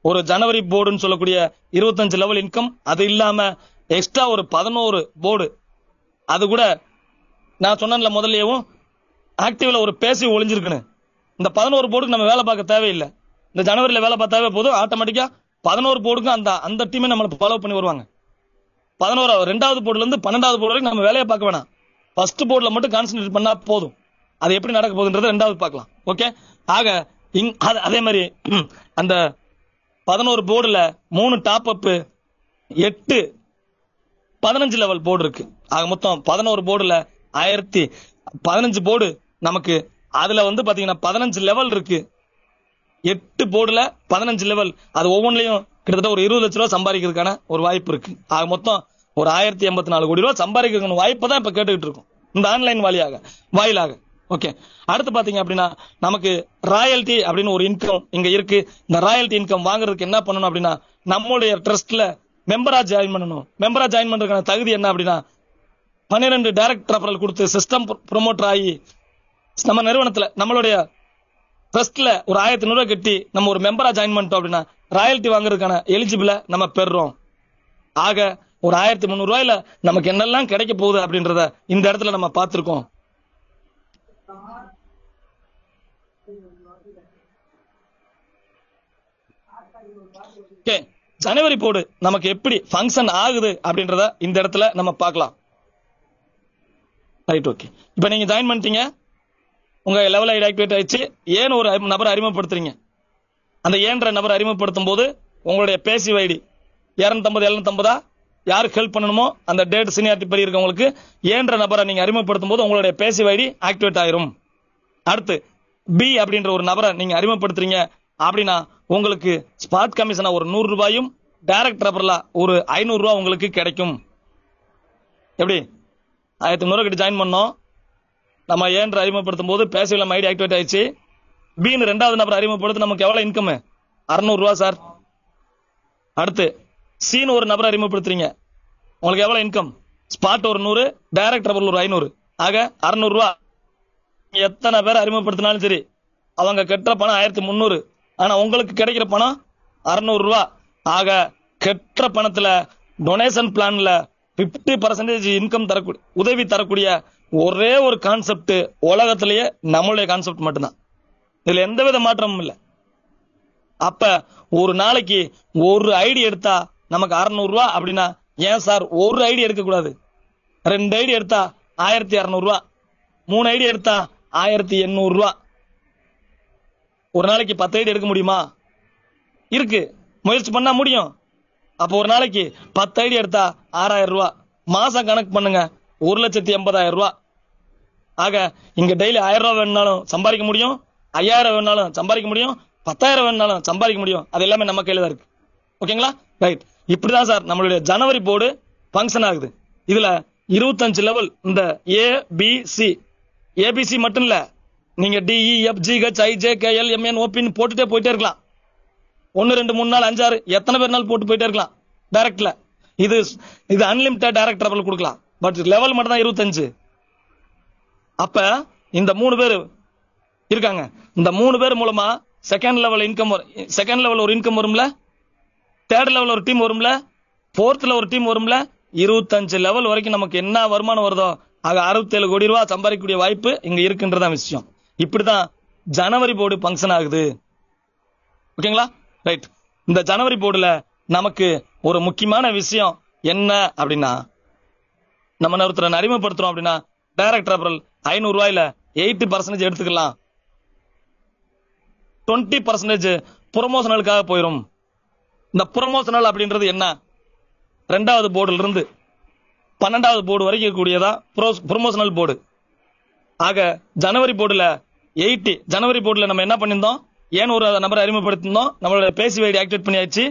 ஒரு ஜனவரி போர்டுன்னு சொல்லக்கூடிய 25 லெவல் இன்கம், அது இல்லாம எக்ஸ்ட்ரா ஒரு 11 போர்டு. அது கூட நான் சொன்ன முதல்லயும் ஆக்டிவ்ல ஒரு பேசிவ் ஒளிஞ்சிருக்குன்னு. இந்த 11 போர்டுக்கு நம்ம வேலை பார்க்க தேவையில்லை. இந்த ஜனவரியில வேலை பார்த்தாவே போதும், ஆட்டோமேட்டிக்கா 11 போர்டுக்கும் அந்த அந்த டீமை நம்ம ஃபாலோ பண்ணி வருவாங்க. 2வது போர்டுல இருந்து 12வது போர்டு வரைக்கும் நம்ம வேலையை பார்க்க வேணாம், ஃபர்ஸ்ட் போர்டுல மட்டும் கான்சென்ட்ரேட் பண்ணா போதும். அது எப்படி நடக்க போகுதுன்றது 2வது பார்க்கலாம். ஓகே, ஆக அதே மாதிரி அந்த 11 போர்டுல 3 டாப் அப், 8 15 லெவல் போர்டு இருக்கு. ஆக மொத்தம் 11 போர்டுல 1015 போர்டு நமக்கு. அதுல வந்து பாத்தீங்கன்னா 15 லெவல் இருக்கு. 8 போர்டுல 15 லெவல். அது ஒவ்வொன்றிலையும் கிட்டத்தட்ட ஒரு 20 லட்சம் ரூபாய் சம்பாதிக்கிறதுக்கான ஒரு வாய்ப்பு இருக்கு. ஆக மொத்தம் ஒரு 1084 கோடி ரூபாய் சம்பாதிக்கிறதுக்கான வாய்ப்பு தான் இப்ப கேட்டுக்கிட்டு இருக்கோம் இந்த ஆன்லைன் வாயிலாக. ஓகே, அடுத்து பாத்தீங்க அப்படின்னா நமக்கு ராயல்டி அப்படின்னு ஒரு இன்கம் இங்க இருக்கு. இந்த ராயல்டி இன்கம் வாங்குறதுக்கு என்ன பண்ணணும் அப்படின்னா, நம்மளுடைய ட்ரஸ்ட்ல மெம்பரா ஜாயின் பண்ணணும். மெம்பரா ஜாயின் பண்றதுக்கான தகுதி என்ன அப்படின்னா, 12 டைரக்ட் ரெஃபரல் கொடுத்து சிஸ்டம் ப்ரொமோட்டர் ஆகி நம்ம நிறுவனத்துல நம்மளுடைய ட்ரஸ்ட்ல ஒரு 1500 ரூபாய் கட்டி நம்ம ஒரு மெம்பரா ஜாயின் பண்ணிட்டோம் அப்படின்னா ராயல்டி வாங்குறதுக்கான எலிஜிபிள நம்ம பெறுறோம். ஆக ஒரு 1300 ரூபாயில நமக்கு என்னெல்லாம் கிடைக்க போகுது அப்படின்றத இந்த இடத்துல நம்ம பார்த்திருக்கோம். ஜனவரி போர்டு நமக்கு எப்படி ஃபங்க்ஷன் ஆகுது அப்படின்றத இந்த இடத்துல நம்ம பார்க்கலாம். Right, okay. இப்ப நீங்க ஜாயின் பண்ணிட்டீங்க, உங்க லெவல் ஐடி ஆக்டிவேட் ஆயிடுச்சு. ஏன் ஒரு நபரை அறிமுகப்படுத்துறீங்க. அந்த ஏன்ற நபரை அறிமுகப்படுத்தும் போது உங்களுடைய பேசிவ் ஐடி 250 750 யாருக்கு ஹெல்ப் பண்ணணுமோ அந்த டேட் சீனியாரிட்டி படி இருக்கவங்களுக்கு ஏன்ற நபரை நீங்க அறிமுகப்படுத்தும் போது உங்களுடைய பேசிவ் ஐடி ஆக்டிவேட் ஆயிரும். அடுத்து பி அப்படின்ற ஒரு நபரை நீங்க அறிமுகப்படுத்துறீங்க அப்படின்னா உங்களுக்கு ஸ்பாட் கமிஷனா ஒரு 100 ரூபாயும் டைரக்ட் ரெஃபரலா ஒரு 500 ரூபாய் உங்களுக்கு கிடைக்கும். எப்படி 1300 கிட்ட ஜாயின் பண்ணோம், நம்ம ஏன்ற அறிமுகப்படுத்தும் போது பேசிவ்ல ஐடி ஆக்டிவேட் ஆயிடுச்சு. பின்னு 2வது நபர் அறிமுகப்படுத்த நமக்கு எவ்வளவு இன்கம் 600 ரூபாய் சார். அடுத்து சீன் ஒரு நபர் அறிமுகப்படுத்துறீங்க, உங்களுக்கு எவ்வளவு இன்கம், ஸ்பாட் ஒரு 100, டைரக்ட் ரெஃபரல் ஒரு 500, ஆக 600 ரூபாய். எத்தனை பேர் அறிமுகப்படுத்தினாலும் சரி அவங்க கட்டுற பணம் 1300, ஆனா உங்களுக்கு கிடைக்கிற பணம் 600 ரூபாய். ஆக கெட்ட பணத்துல டொனேஷன் பிளான்ல 50% இன்கம் தரக்கூடிய உதவி தரக்கூடிய ஒரே ஒரு கான்செப்ட் உலகத்திலேயே நம்மளுடைய கான்செப்ட் மட்டும்தான். இதுல எந்தவித மாற்றமும் இல்லை. அப்ப ஒரு நாளைக்கு ஒரு ஐடி எடுத்தா நமக்கு 600 ரூபாய் அப்படின்னா, ஏன் சார் ஒரு ஐடி எடுக்க கூடாது? 2 ஐடி எடுத்தா 1200 ரூபாய், 3 ஐடி எடுத்தா 1800 ரூபாய். ஒரு நாளைக்கு 10 ஐடி எடுக்க முடியுமா? இருக்கு, முயற்சி பண்ணா முடியும். அப்போ ஒரு நாளைக்கு 10 ஐடி எடுத்தா 6000 ரூபாய், மாசம் கணக்கு பண்ணுங்க 1,80,000 ரூபாய். ஆக இங்க டெய்லி 1000 ரூபாய் வேணும்னாலும் சம்பாதிக்க முடியும், 5000 வேணும்னாலும் சம்பாதிக்க முடியும், 10,000 வேணும்னாலும் சம்பாதிக்க முடியும். அது எல்லாமே நம்ம கையில தான் இருக்கு. ஓகேங்களா? ரைட். இப்படிதான் சார் நம்மளுடைய ஜனவரி போர்டு ஃபங்க்ஷன் ஆகுது. இதுல 25 லெவல் இந்த ஏபிசி மட்டும் இல்ல, நீங்க DEFGHIJKLMNOP போட்டுட்டே போயிட்டே இருக்கலாம். 1 2 3 4 5 6 எத்தனை பேர்னாலும் போட்டு போயிட்டே இருக்கலாம் டைரக்ட்ல. இது அன்லிமிட்டட் டைரக்ட் ரெஃபரல் கொடுக்கலாம். பட் லெவல் மட்டும் தான் 25. அப்ப இந்த 3 பேர் இருக்காங்க. இந்த 3 பேர் மூலமா செகண்ட் லெவல் ஒரு இன்கம் வரும்ல, தேர்ட் லெவல் ஒரு டீம் வரும்ல, ஃபோர்த்ல ஒரு டீம் வரும்ல, 25 லெவல் வரைக்கும் நமக்கு என்ன வருமானம் வருதோ ஆக 67 கோடி ரூபாய் சம்பாதிக்கக்கூடிய வாய்ப்பு இங்க இருக்குன்றதான் விஷயம். இப்படிதான் ஜனவரி போர்டு ஃபங்க்ஷன் ஆகுது. ஓகேங்களா? ரைட். இந்த ஜனவரி போர்டுல நமக்கு ஒரு முக்கியமான விஷயம் என்ன அப்படின்னா, நம்ம ஒருத்தரை அறிமுகப்படுத்துறோம் அப்படின்னா டைரக்ட் ரெஃபரல் 500 ரூபாயில 80% எடுத்துக்கலாம், 20% ப்ரொமோஷனலுக்காக போயிடும். இந்த ப்ரொமோஷனல் அப்படின்றது என்ன? 2வது போர்டுல இருந்து 12வது போர்டு வரைக்கும் இருக்கக்கூடியதா ப்ரொமோஷனல் போர்டு. ஆக ஜனவரி போர்டுல 80 ஜனவரி போர்டுல நம்ம என்ன பண்ணிருந்தோம், ஏன் ஒரு நபரை அறிமுகப்படுத்திருந்தோம், நம்மளோட பேசிவ் ஐடி ஆக்டிவேட் பண்ணியாச்சு.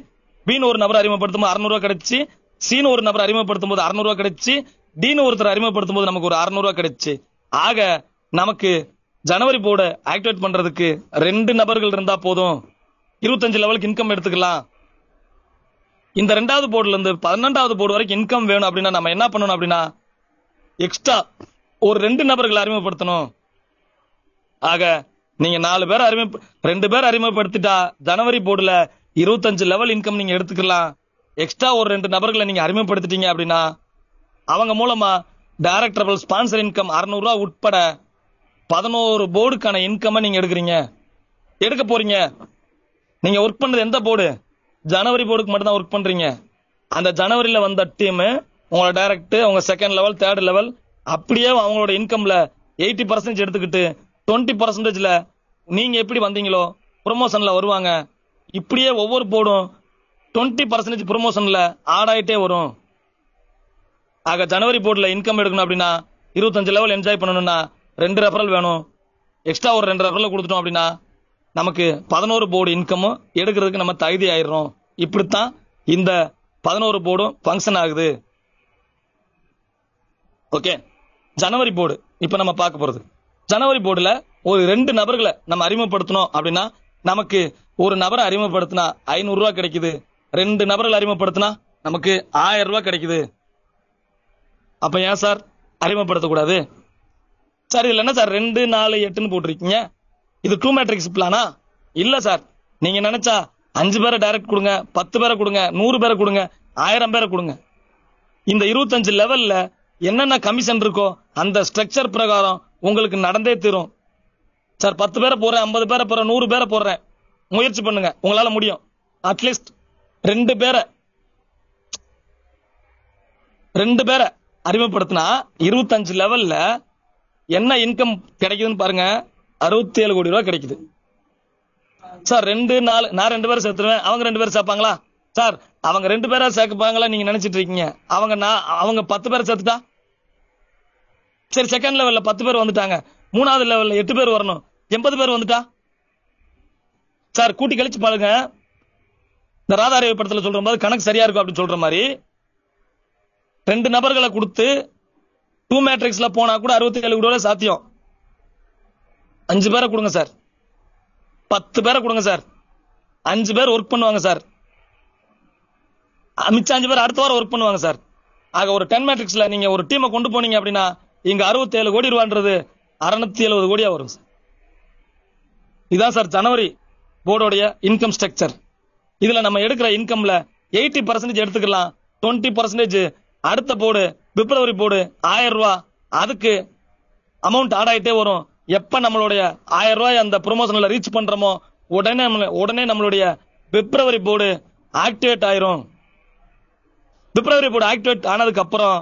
பின்னு ஒரு நபர் அறிமுகப்படுத்தும் போது 600 ரூபாய் கிடைச்சு, சீன் ஒரு நபர் அறிமுகப்படுத்தும் போது 600 ரூபாய் கிடைச்சு, டீன் ஒருத்தர் அறிமுகப்படுத்தும் போது நமக்கு ஒரு 600 ரூபாய் கிடைச்சு. ஆக நமக்கு ஜனவரி போர்டு ஆக்டிவேட் பண்றதுக்கு 2 நபர்கள் இருந்தா போதும், 25 லெவலுக்கு இன்கம் எடுத்துக்கலாம். இந்த 2வது போர்டுல இருந்து 12வது போர்டு வரைக்கும் இன்கம் வேணும் அப்படின்னா நம்ம என்ன பண்ணணும் அப்படின்னா, எக்ஸ்ட்ரா ஒரு 2 நபர்களை அறிமுகப்படுத்தணும். ஆக நீங்க 2 பேர் அறிமுகப்படுத்திட்டா ஜனவரி போர்டுல 25 லெவல் இன்கம் நீங்க எடுத்துக்கலாம். எக்ஸ்ட்ரா ஒரு 2 நபர்களை நீங்க அறிமுகப்படுத்திட்டீங்க அப்படின்னா அவங்க மூலமா டைரக்ட் ரெஃபரல் ஸ்பான்சர் இன்கம் 600 ரூபாய் உட்பட 11 போர்டுக்கான இன்கம் நீங்க எடுக்க போறீங்க. நீங்க ஒர்க் பண்றது எந்த போர்டு? ஜனவரி போர்டுக்கு மட்டும் தான் ஒர்க் பண்றீங்க. அந்த ஜனவரியில வந்த டீம் உங்களோட டைரக்ட், உங்க செகண்ட் லெவல், தேர்ட் லெவல் அப்படியே அவங்களோட இன்கம்ல 80% எடுத்துக்கிட்டு 20%ல நீங்க எப்படி வந்தீங்களோ ப்ரொமோஷன்ல வருவாங்க. இப்படியே ஒவ்வொரு போர்டும் 20% ப்ரொமோஷன்ல ஆட் ஆயிட்டே வரும். ஆக ஜனவரி போர்டுல இன்கம் எடுக்கணும் அப்படின்னா 25 லெவல் என்ஜாய் பண்ணணும்னா 2 ரெஃபரல் வேணும். எக்ஸ்ட்ரா ஒரு 2 ரெஃபரல் கொடுத்துட்டோம் அப்படின்னா நமக்கு 11 போர்டு இன்கம் எடுக்கிறதுக்கு நம்ம தகுதி ஆயிடுறோம். இப்படித்தான் இந்த 11 போர்டும் ஃபங்க்ஷன் ஆகுது. ஓகே, ஜனவரி போர்டு இப்ப நம்ம பார்க்க போறது. ஜனவரி போர்டுல ஒரு 2 நபர்களை நம்ம அறிமுகப்படுத்தணும் அப்படின்னா நமக்கு ஒரு நபரை அறிமுகப்படுத்தினா 500 ரூபாய் கிடைக்குது. 2 நபர்கள் அறிமுகப்படுத்தினா நமக்கு 1000 ரூபாய் கிடைக்குது. அப்ப ஏன் சார் அறிமுகப்படுத்தக்கூடாது? சார் இதுல என்ன சார் 2, 4, 8ன்னு போட்டிருக்கீங்க? இது 2 மேட்ரிக்ஸ் பிளானா? இல்ல சார், நீங்க நினைச்சா 5 பேரை டைரக்ட் கொடுங்க, 10 பேரை கொடுங்க, 100 பேரை கொடுங்க, 1000 பேரை கொடுங்க. இந்த 25 லெவல்ல என்னென்ன கமிஷன் இருக்கோ அந்த ஸ்ட்ரக்சர் பிரகாரம் உங்களுக்கு நடந்தே தீரும். சார் 10 பேரை போறேன், 50 பேரை போறேன், 100 பேரை போடுறேன், முயற்சி பண்ணுங்க, உங்களால முடியும். அட்லீஸ்ட் 2 பேரை அறிமுகப்படுத்தினா 25 லெவல்ல என்ன இன்கம் கிடைக்குதுன்னு பாருங்க. 67 கோடி ரூபாய் கிடைக்குது. சார் 2, 4 நான் 2 பேரை சேர்த்துருவேன், அவங்க 2 பேரை சேர்ப்பாங்களா? சார் அவங்க 2 பேரா சேர்ப்பாங்களா நீங்க நினைச்சிட்டு இருக்கீங்க. அவங்க 10 பேரை சேர்த்துட்டா சரி, செகண்ட் லெவல்ல 10 பேர் வந்துட்டாங்க, 3வது லெவல்ல 8 பேர் வரணும், 80 பேர் வந்துட்டா சார் கூட்டி கழிச்சு பாருங்க. இந்த ராதாரவி படத்துல சொல்ற மாதிரி கணக்கு சரியா இருக்கும் அப்படின்னு சொல்ற மாதிரி 2 நபர்களை கொடுத்து 2 மேட்ரிக்ஸ்ல போனா கூட 67 கோடி ரூபாய் சாத்தியம். 5 பேரை கொடுங்க சார், 10 பேரை கொடுங்க சார், 5 பேர் ஒர்க் பண்ணுவாங்க சார், மிச்சம் 5 பேர் அடுத்த வாரம் ஒர்க் பண்ணுவாங்க சார். ஆக ஒரு 10 மேட்ரிக்ஸ்ல நீங்க ஒரு டீமை கொண்டு போனீங்க அப்படின்னா இங்க 67 கோடி ரூபான்றது 670 கோடியா வரும் சார். இதான் சார் ஜனவரி போர்டோடைய இன்கம் ஸ்ட்ரக்சர். இதுல நம்ம எடுக்கிற இன்கம்ல 80% எடுத்துக்கலாம், 20% அடுத்த போர்டு பிப்ரவரி போர்டு 1000 ரூபாய், அதுக்கு அமௌண்ட் ஆட் ஆயிட்டே வரும். எப்ப நம்மளுடைய 1000 ரூபாய் அந்த ப்ரொமோஷன்ல ரீச் பண்றோமோ உடனே நம்மளுடைய பிப்ரவரி போர்டு ஆக்டிவேட் ஆயிரும். பிப்ரவரி போர்டு ஆக்டிவேட் ஆனதுக்கு அப்புறம்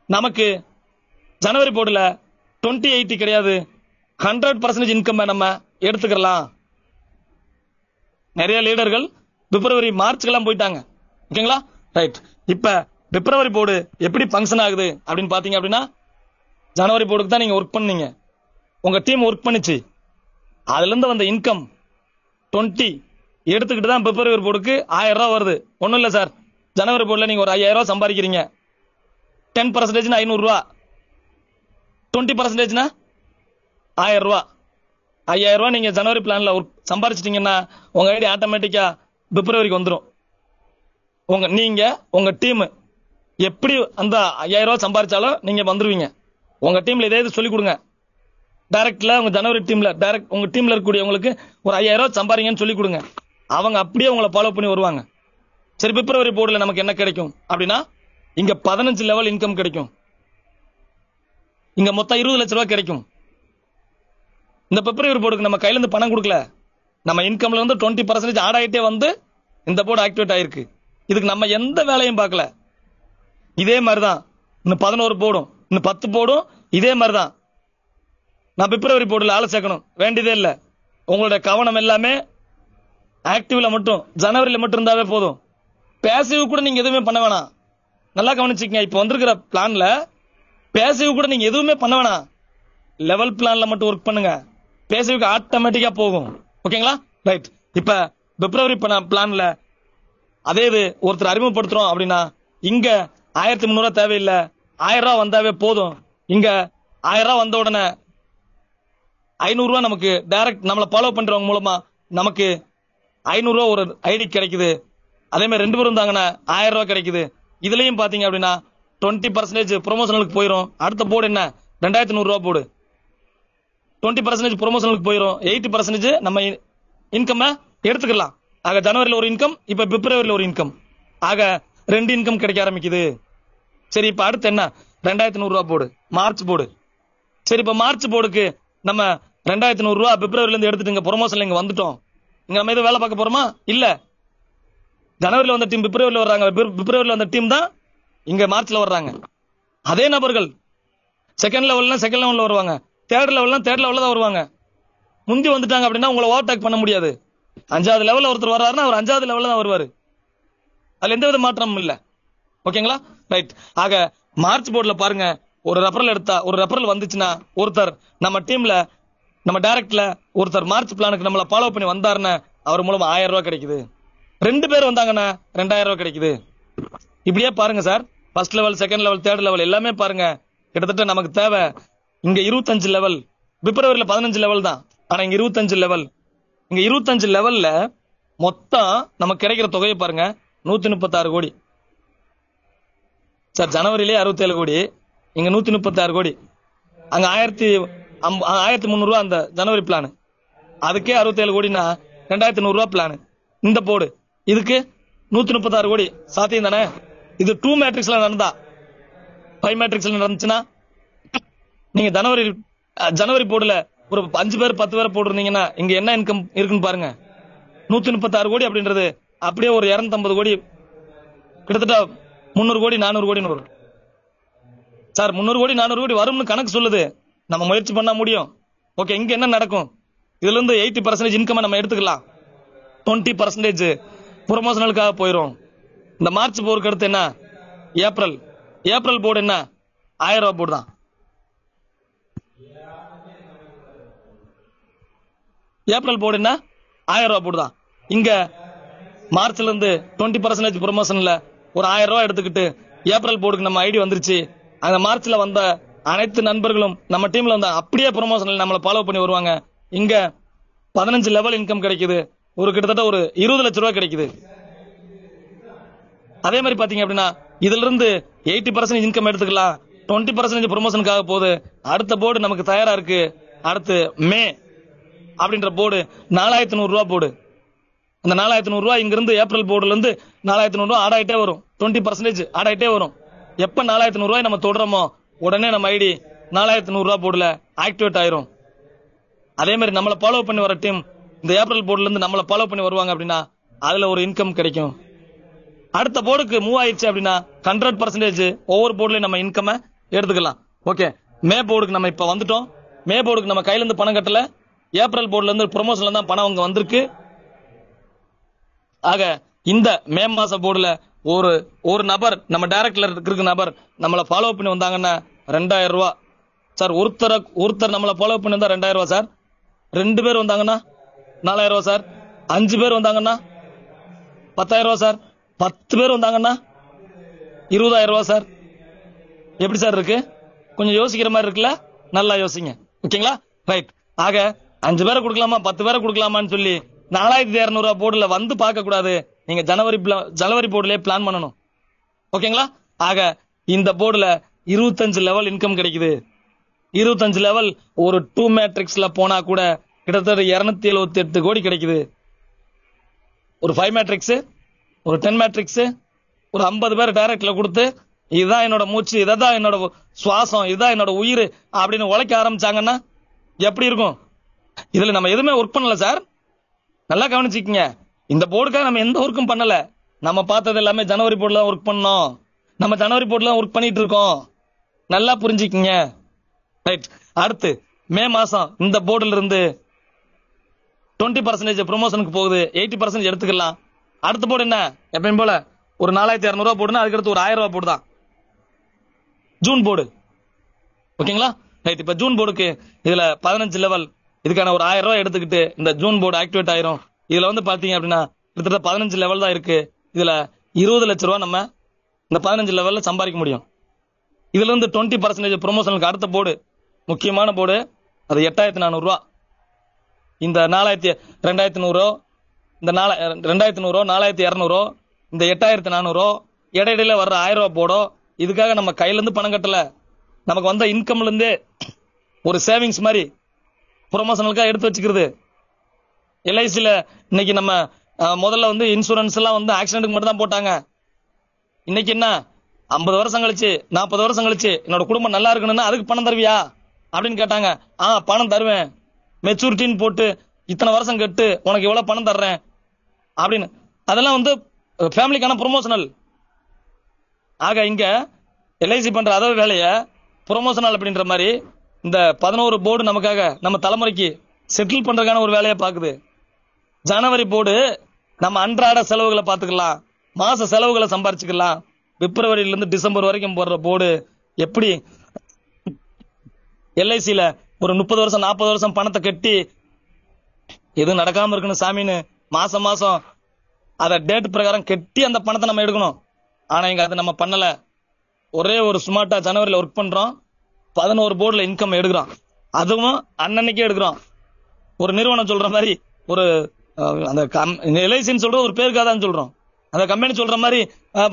நமக்கு ஜனவரி போர்டுல 2080 கிடையாது, 100% இன்கம் நம்ம எடுத்துக்கலாம். நிறைய லீடர்கள் பிப்ரவரி மார்ச்க்கெல்லாம் போயிட்டாங்க. ஓகேங்களா? ரைட். இப்ப பிப்ரவரி போர்டு எப்படி ஃபங்க்ஷன் ஆகுது அப்படின்னு பாத்தீங்க அப்படின்னா ஜனவரி போர்டுக்கு தான் நீங்க ஒர்க் பண்ணீங்க, உங்க டீம் ஒர்க் பண்ணிச்சு, அதுல இருந்து வந்த இன்கம் 20 எடுத்துக்கிட்டு தான் பிப்ரவரி போர்டுக்கு 1000 ரூபாய் வருது. ஒண்ணும் இல்ல சார், ஜனவரி போர்டுல நீங்க ஒரு 5000 ரூபாய் சம்பாதிக்கிறீங்க, 10% 500 ரூபாய், 20% 1000 ரூபாய். 5000 ரூபாய் நீங்க ஜனவரி பிளான்ல சம்பாதிச்சிட்டீங்கன்னா உங்க ஐடி ஆட்டோமேட்டிக்கா பிப்ரவரிக்கு வந்துடும். உங்க டீம் எப்படி அந்த 5000 ரூபாய் சம்பாதிச்சாலும் நீங்க வந்துருவீங்க. உங்க டீம்ல இதே சொல்லி கொடுங்க. டைரக்ட்ல உங்க ஜனவரி டீம்ல உங்க டீம்ல இருக்கக்கூடியவங்களுக்கு ஒரு 5000 ரூபாய் சம்பாதிங்கன்னு சொல்லி கொடுங்க. அவங்க அப்படியே உங்களை ஃபாலோ பண்ணி வருவாங்க. சரி, பிப்ரவரி போர்டுல நமக்கு என்ன கிடைக்கும் அப்படின்னா இங்க 15 லெவல் இன்கம் கிடைக்கும். இங்க மொத்தம் 20 லட்சம் ரூபாய் கிடைக்கும். இந்த பிப்ரவரி போர்டுக்கு நம்ம கையில இருந்து பணம் கொடுக்கல, நம்ம இன்கம்ல இருந்து 20% ஆட் ஆயிட்டே வந்து இந்த போர்டு ஆக்டிவேட் ஆயிருக்கு. இதுக்கு நம்ம எந்த வேலையும் பார்க்கல. இதே மாதிரிதான் இன்னும் 11 போர்டும் இன்னும் 10 போர்டும் இதே மாதிரிதான். நான் பிப்ரவரி போர்டுல ஆளை சேர்க்கணும் வேண்டியதே இல்ல. உங்களோட கவனம் எல்லாமே ஆக்டிவ்ல மட்டும் ஜனவரியில மட்டும் இருந்தாவே போதும். பேசிவ் கூட நீங்க எதுவுமே பண்ண வேணாம். நல்லா கவனிச்சுக்கங்க. இப்ப வந்திருக்கிற பிளான்ல பேசிவ் கூட நீங்க எதுவுமே பண்ண வேணாம். லெவல் பிளான்ல மட்டும் ஒர்க் பண்ணுங்க, பேசிவ்க்கு ஆட்டோமேட்டிக்கா போகும். ஓகேங்களா? ரைட். இப்ப பிப்ரவரி பிளான்ல அதே இது ஒருத்தர் அறிமுகப்படுத்துறோம் அப்படின்னா இங்க 1300 ரூபாய் தேவையில்லை, 1000 ரூபாய் வந்தாவே போதும். இங்க 1000 ரூபாய் வந்த உடனே 500 ரூபாய் நமக்கு டைரக்ட் நம்மளை ஃபாலோ பண்றவங்க மூலமா நமக்கு 500 ரூபாய் ஒரு ஐடி கிடைக்குது. அதே மாதிரி 2 பேரும் இருந்தாங்கன்னா 1000 ரூபாய் கிடைக்குது. இதுலயும் பாத்தீங்க அப்படின்னா 20% ப்ரொமோஷனலுக்கு போயிடும். அடுத்த போர்டு என்ன 2100 ரூபாய் போர்டு 20% ப்ரொமோஷனலுக்கு போயிடும். 80% நம்ம இன்கம் எடுத்துக்கலாம். ஆக ஜனவரியில ஒரு இன்கம், இப்ப பிப்ரவரியில ஒரு இன்கம், ஆக 2 இன்கம் கிடைக்க ஆரம்பிக்குது. சரி, இப்ப அடுத்து என்ன 2100 ரூபாய் போர்டு மார்ச் போர்டு. சரி, இப்ப மார்ச் போர்டுக்கு நம்ம 2100 ரூபாய் பிப்ரவரியில இருந்து எடுத்துட்டு ப்ரொமோஷன்ல இங்க வந்துட்டோம். இங்க நம்ம எதுவும் வேலை பார்க்க போறோமா? இல்ல. ஜனவரியில் வந்த டீம் பிப்ரவரியில் வர்றாங்க, பிப்ரவரியில் வந்த டீம் தான் இங்க மார்ச்ல வர்றாங்க. அதே நபர்கள் செகண்ட் லெவல்ல வருவாங்க, தேர்ட் லெவல்ல தான் வருவாங்க. முந்தி வந்துட்டாங்க அப்படின்னா உங்களை ஓவர்டேக் பண்ண முடியாது. 5வது லெவல்ல ஒருத்தர் வர்றாருன்னா அவர் 5வது லெவல்ல தான் வருவாரு. அதுல எந்த வித மாற்றமும் இல்ல. ஓகேங்களா? ரைட். ஆக மார்ச் போர்டுல பாருங்க, ஒரு ரெஃபரல் வந்துச்சுன்னா ஒருத்தர் நம்ம டீம்ல நம்ம டைரக்ட்ல ஒருத்தர் மார்ச் பிளானுக்கு நம்மள ஃபாலோ பண்ணி வந்தாருன்னா அவர் மூலமா 1000 ரூபாய் கிடைக்குது. 2 பேர் வந்தாங்கன்னா 2000 ரூபாய் கிடைக்குது. இப்படியே பாருங்க sir, first level, second level, third level எல்லாமே பாருங்க. கிட்டத்தட்ட நமக்கு தேவை இங்க 25 லெவல், பிப்ரவரியில 15 லெவல் தான், ஆனா இங்க 25 லெவல். இங்க 25 லெவல்ல மொத்தம் நமக்கு கிடைக்கிற தொகையை பாருங்க, 136 கோடி சார். ஜனவரியிலே 67 கோடி, இங்க 136 கோடி. அங்க 1300 ரூபா அந்த ஜனவரி பிளான், அதுக்கே 67 கோடினா 2100 ரூபா பிளான். இந்த போர்டு இதுக்கு 136 கோடி சாத்தியம் தானே? இது 2 மேட்ரிக்ஸ்ல நடந்தா, 5 மேட்ரிக்ஸ்ல நடந்துச்சுன்னா நீங்க ஜனவரி போர்டுல ஒரு 5 பேர் 10 பேர் போட்டிருந்தீங்கன்னா இங்க என்ன இன்கம் இருக்குன்னு பாருங்க. 136 கோடி அப்படின்றது அப்படியே ஒரு 250 கோடி, கிட்டத்தட்ட 300 கோடி 400 கோடின்னு வரும் சார். 300 கோடி 400 கோடி வரும்னு கணக்கு சொல்லுது. நம்ம முயற்சி பண்ணா முடியும். ஓகே, இங்க என்ன நடக்கும்? இதுல இருந்து 80% இன்கம் நம்ம எடுத்துக்கலாம், 20% ப்ரொமோஷனலுக்காக போயிரும். இந்த மார்ச் போர்டுக்கு அடுத்து என்ன? ஏப்ரல் போர்டு என்ன? 1000 ரூபாய் போர்டு தான். ஏப்ரல் போர்டு என்ன? 1000 ரூபாய் போர்டு தான். இங்க மார்ச்ல இருந்து 20% ப்ரொமோஷன்ல ஒரு 1000 ரூபாய் எடுத்துக்கிட்டு ஏப்ரல் போர்டுக்கு நம்ம ஐடி வந்துருச்சு. அந்த மார்ச்ல வந்த அனைத்து நண்பர்களும் நம்ம டீம்ல வந்த அப்படியே ப்ரொமோஷன்ல நம்மள ஃபாலோ பண்ணி வருவாங்க. இங்க 15 லெவல் இன்கம் கிடைக்குது, ஒரு கிட்டத்தட்ட ஒரு 20 லட்சம் ரூபாய் கிடைக்குது. அதே மாதிரி பாத்தீங்க அப்படின்னா இதுல இருந்து 80% இன்கம் எடுத்துக்கலாம், 20% ப்ரொமோஷனுக்காக போகுது. அடுத்த போர்டு நமக்கு தயாரா இருக்கு. அடுத்து மே அப்படின்ற போர்டு 4100 ரூபாய் போர்டு. அந்த 4100 ரூபாய் இங்க இருந்து ஏப்ரல் போர்டுல இருந்து 4100 ரூபாய் ஆட் ஆயிட்டே வரும், 20% ஆட் ஆயிட்டே வரும். எப்ப 4100 ரூபாய் நம்ம தொடரமோ உடனே நம்ம ஐடி 4100 ரூபாய் போர்டுல ஆக்டிவேட் ஆயிரும். அதே மாதிரி நம்மளை ஃபாலோ பண்ணி வர டீம் இந்த ஏப்ரல் போர்டுல இருந்து நம்மளை ஃபாலோ பண்ணி வருவாங்க அப்படின்னா அதுல ஒரு இன்கம் கிடைக்கும். அடுத்த போர்டுக்கு மூவ் ஆயிடுச்சு அப்படின்னா 100% ஒவ்வொரு போர்டுலயும் நம்ம இன்கம் எடுத்துக்கலாம். ஓகே, மே போர்டுக்கு நம்ம இப்ப வந்துட்டோம். மே போர்டுக்கு நம்ம கையில இருந்து பணம் கட்டல, ஏப்ரல் போர்டுல இருந்து ப்ரொமோஷன்ல தான் பணம் அங்க வந்திருக்கு. ஆக இந்த மே மாச போர்டுல ஒரு நபர் நம்ம டைரக்ட்ல இருக்கிற நபர் நம்மளை ஃபாலோ பண்ணி வந்தாங்கன்னா 2000 ரூபாய் சார். ஒருத்தர் நம்மளை ஃபாலோ பண்ணி வந்தா 2000 ரூபாய் சார். 2 பேர் வந்தாங்கன்னா 4000 ரூபாய் சார். 5 பேர் வந்தாங்கன்னா 10000 ரூபாய் சார். 10 பேர் வந்தாங்கன்னா 20000 ரூபாய் சார். எப்படி சார் இருக்கு? கொஞ்சம் யோசிக்கிற மாதிரி இருக்குல்ல? நல்லா யோசிங்க. ஓகேங்களா? ரைட். ஆக 5 பேரை கொடுக்கலாமா 10 பேரை கொடுக்கலாமான்னு சொல்லி 4200 ரூபாய் போர்டுல வந்து பார்க்க கூடாது. நீங்க ஜனவரி போர்டுலயே பிளான் பண்ணணும். ஓகேங்களா? ஆக இந்த போர்டுல 25 லெவல் இன்கம் கிடைக்குது. 25 லெவல் ஒரு 2 மேட்ரிக்ஸ்ல போனா கூட கிட்டத்தட்ட 278 கோடி கிடைக்குது. ஒரு 5 மேட்ரிக்ஸ், ஒரு 10 மேட்ரிக்ஸ், ஒரு 50 பேர் டைரக்ட்ல கொடுத்து இதுதான் என்னோட மூச்சு, இதான் என்னோட சுவாசம், இதுதான் என்னோட உயிர் அப்படின்னு உழைக்க ஆரம்பிச்சாங்கன்னா எப்படி இருக்கும்? இதுல நம்ம எதுவுமே ஒர்க் பண்ணல சார். நல்லா கவனிச்சுக்கீங்க. இந்த போர்டுக்காக நம்ம எந்த ஒர்க்கும் பண்ணல. நம்ம பார்த்தது எல்லாமே ஜனவரி போர்டுல தான் ஒர்க் பண்ணோம். நம்ம ஜனவரி போர்டுல தான் ஒர்க் பண்ணிட்டு இருக்கோம். நல்லா புரிஞ்சுக்கீங்க. ரைட். அடுத்து மே மாசம் இந்த போர்டுல இருந்து 20% ப்ரொமோஷனுக்கு போகுது, 80% எடுத்துக்கலாம். அடுத்த போர்டு என்ன? எப்பயும் போல ஒரு 4200 ரூபாய் போடுனா அதுக்கு அடுத்து ஒரு 1000 ரூபாய் போர்டு தான் ஜூன் போர்டு. ஓகேங்களா? ரைட். இப்ப ஜூன் போர்டுக்கு இதுல 15 லெவல், இதுக்கான ஒரு 1000 ரூபாய் எடுத்துக்கிட்டு இந்த ஜூன் போர்டு ஆக்டிவேட் ஆயிரும். இதுல வந்து பாத்தீங்க அப்படின்னா கிட்டத்தட்ட 15 லெவல் தான் இருக்கு. இதுல 20 லட்சம் ரூபாய் நம்ம இந்த 15 லெவல்ல சம்பாதிக்க முடியும். இதுல இருந்து 20% ப்ரொமோஷனுக்கு அடுத்த போர்டு முக்கியமான போர்டு, அது 8400 ரூபாய். இந்த 2200, இந்த 2200, 4200, இந்த 8400 இடையில வர்ற 1000 ரூபாய் போர்டோ. இதுக்காக நம்ம கையில இருந்து பணம் கட்டல, நமக்கு வந்த இன்கம்ல இருந்து ஒரு சேவிங்ஸ் மாதிரி ப்ரொமோஷனலுக்காக எடுத்து வச்சுக்கிறது. எல்ஐசில இன்னைக்கு நம்ம முதல்ல வந்து இன்சூரன்ஸ் எல்லாம் வந்து ஆக்சிடென்ட்க்கு மட்டும் தான் போட்டாங்க. இன்னைக்கு என்ன 50 வருஷம் கழிச்சு 40 வருஷம் கழிச்சு என்னோட குடும்பம் நல்லா இருக்கணும்னா அதுக்கு பணம் தருவியா அப்படின்னு கேட்டாங்க. பணம் தருவேன். மெச்சூரிட்டின்னு போட்டு இத்தனை வருஷம் கட்டு உனக்கு எவ்வளவு பணம் தர்றேன் அப்படின்னு. அதெல்லாம் வந்து ஃபேமிலிக்கான ப்ரொமோஷனல். ஆக இங்க எல்ஐசி பண்ற அதே வேலையை ப்ரொமோஷனல் அப்படின்ற மாதிரி இந்த 11 போர்டு நமக்காக நம்ம தலைமுறைக்கு செட்டில் பண்றதுக்கான ஒரு வேலையை பாக்குது. ஜனவரி போர்டு நம்ம அன்றாட செலவுகளை பார்த்துக்கலாம், மாச செலவுகளை சம்பாரிச்சுக்கலாம். பிப்ரவரியில இருந்து டிசம்பர் வரைக்கும் போடுற போர்டு எப்படி எல்ஐசியில ஒரு 30 வருஷம் 40 வருஷம் பணத்தை கட்டி எதுவும் நடக்காம இருக்கணும் சாமின்னு மாசம் மாசம் அத டேட் பிரகாரம் கட்டி அந்த பணத்தை நம்ம எடுக்கணும். ஆனா இங்க அதை நம்ம பண்ணல. ஒரே ஒரு ஸ்மார்ட்டா ஜனவரியில ஒர்க் பண்றோம், 11 போர்டுல இன்கம் எடுக்கிறோம், அதுவும் அன்னன்னைக்கே எடுக்கிறோம். ஒரு நிறுவனம் சொல்ற மாதிரி ஒரு அந்த எல்ஐசின்னு சொல்ற ஒரு பேருக்காக தான் சொல்றோம். அந்த கம்பெனி சொல்ற மாதிரி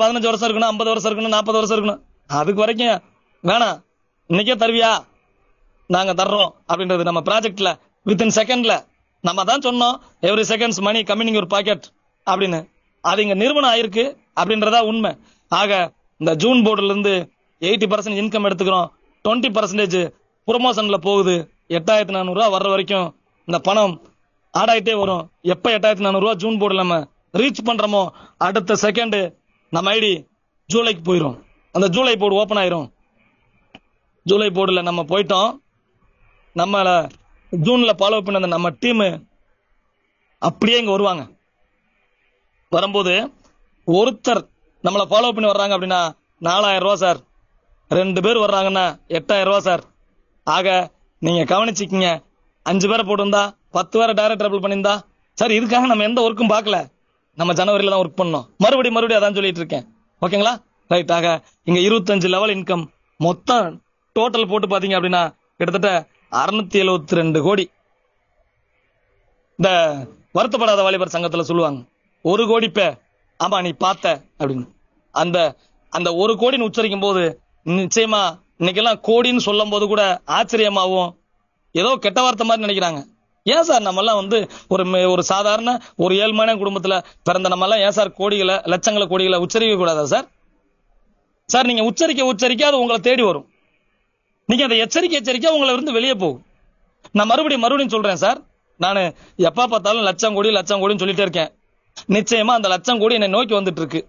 15 வருஷம் இருக்கணும், 50 வருஷம் இருக்கணும், 40 வருஷம் இருக்கணும், அதுக்கு வரைக்கும் வேணாம், இன்னைக்கே தருவியா நாங்க தர்றோம் அப்படின்றது நம்ம ப்ராஜெக்ட்ல வித்தின் செகண்ட்ல நம்ம தான் சொன்னோம். எவ்ரி செகண்ட்ஸ் மணி கம்மிங் ஒரு பாக்கெட் அப்படின்னு. அது இங்க நிறுவனம் ஆயிருக்கு அப்படின்றதா உண்மை. ஆக இந்த ஜூன் போர்டுல இருந்து 80% இன்கம் எடுத்துக்கிறோம், 20% ப்ரொமோஷன்ல போகுது. 8400 ரூபாய் வர்ற வரைக்கும் இந்த பணம் ஆடாயிட்டே வரும். எப்ப 8400 ரூபாய் ஜூன் போர்டுல நம்ம ரீச் பண்றோமோ அடுத்த செகண்ட் நம்ம ஐடி ஜூலைக்கு போயிடும். அந்த ஜூலை போர்டு ஓபன் ஆயிரும். ஜூலை போர்டுல நம்ம போயிட்டோம். நம்மள ஜூன்ல ஃபாலோ பண்ண நம்ம டீம் அப்படியே இங்க வருவாங்க. வரும்போது ஒருத்தர் நம்மளை ஃபாலோ பண்ணி வர்றாங்க அப்படின்னா 4000 ரூபாய் சார், 2 பேர் வர்றாங்கன்னா 8000 ரூபாய் சார். ஆக நீங்க கவனிச்சுக்கீங்க, 5 பேரை போட்டிருந்தா 10 பேரை டைரக்ட் ட்ரபிள் பண்ணியிருந்தா சார். இதுக்காக நம்ம எந்த ஒர்க்கும் பார்க்கல, நம்ம ஜனவரியில தான் ஒர்க் பண்ணோம். மறுபடியும் அதான் சொல்லிட்டு இருக்கேன். ஓகேங்களா, ரைட். ஆக இங்க 25 லெவல் இன்கம் மொத்தம் டோட்டல் போட்டு பாத்தீங்க அப்படின்னா கிட்டத்தட்ட 672 கோடி. இந்த வருத்தப்படாத வாலிபர் சங்கத்துல சொல்லுவாங்க 1 கோடி பே ஆமா நீ பார்த்த அப்படின்னு. அந்த அந்த 1 கோடின்னு உச்சரிக்கும் போது நிச்சயமா இன்னைக்கெல்லாம் கோடின்னு சொல்லும் போது கூட ஆச்சரியமாவும் ஏதோ கெட்ட வார்த்தை மாதிரி நினைக்கிறாங்க. ஏன் சார் நம்ம எல்லாம் வந்து ஒரு சாதாரண ஒரு ஏழ்மையான குடும்பத்துல பிறந்த நம்ம எல்லாம் ஏன் சார் கோடிகளை லட்சங்களை கோடிகளை உச்சரிக்க கூடாதா சார்? சார் நீங்க உச்சரிக்க அது உங்களை தேடி வரும். நீங்க அதை எச்சரிக்கை உங்களை இருந்து வெளியே போகும். நான் மறுபடியும் சொல்றேன் சார், நான் எப்ப பார்த்தாலும் லட்சம் கோடின்னு சொல்லிட்டே இருக்கேன். நிச்சயமா அந்த லட்சம் கோடி என்னை நோக்கி வந்துட்டு இருக்கு.